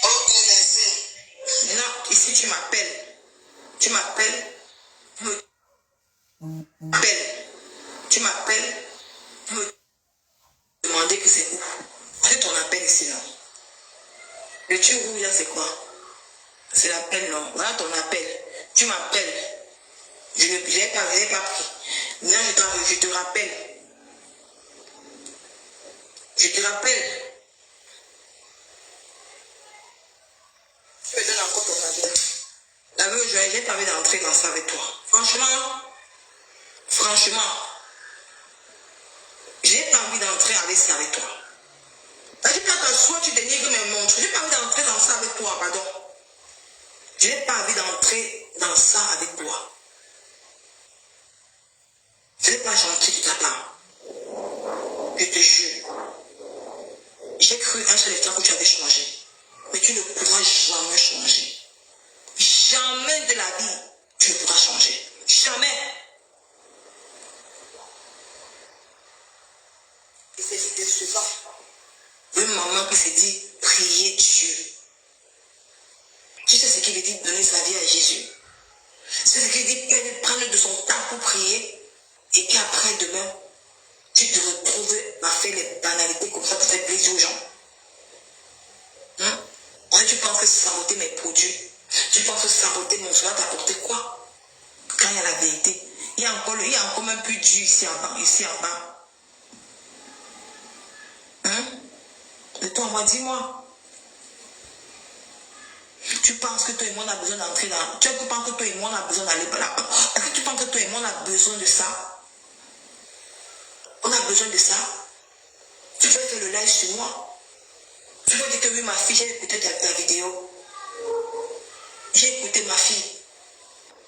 Ok, merci. Maintenant, ici, tu m'appelles. Tu m'appelles. Tu m'appelles. Me demander que c'est où. C'est ton appel ici, non? Le tube rouge, là, c'est quoi? C'est l'appel, non? Voilà ton appel. Tu m'appelles. Je n'ai pas pris. Maintenant, je te rappelle. Je te rappelle. Tu me donnes encore ton appel. J'ai pas envie d'entrer dans ça avec toi. Franchement, j'ai pas envie d'entrer avec ça avec toi. J'ai pas soit tu dénigres mes montres. J'ai pas envie d'entrer dans ça avec toi, pardon. Je n'ai pas envie d'entrer dans ça avec toi. Ce n'est pas gentil de ta part. Je te jure. J'ai cru un seul instant que tu avais changé. Mais tu ne pourras jamais changer. Jamais de la vie, tu ne pourras changer. Jamais. Et c'est décevant. Une maman qui s'est dit, prier Dieu. Tu sais ce qu'il veut dire donner sa vie à Jésus. C'est ce qu'il dit prendre de son temps pour prier. Et qu'après demain, tu te retrouves à faire les banalités comme ça pour faire plaisir aux gens. Tu penses que saboter mes produits, tu penses que saboter mon soin t'apporter quoi? Quand il y a la vérité, il y a encore même plus dur ici en bas. De toi, moi, dis-moi. Tu penses que toi et moi on a besoin d'entrer dans... Tu penses que toi et moi on a besoin d'aller là? Est-ce que tu penses que toi et moi on a besoin de ça? On a besoin de ça? Tu peux faire le live sur moi. Tu peux dire que oui, ma fille, j'ai écouté ta vidéo. J'ai écouté ma fille.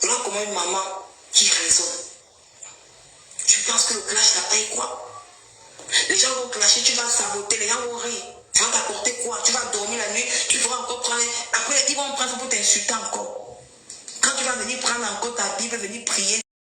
Voilà comment une maman qui raisonne. Tu penses que le clash t'a payé quoi? Les gens vont clasher, tu vas saboter, les gens vont rire. Tu vas t'apporter quoi? Tu vas dormir la nuit, tu pourras encore prendre... Après, ils vont prendre pour t'insulter encore. Quand tu vas venir prendre encore ta Bible, venir prier,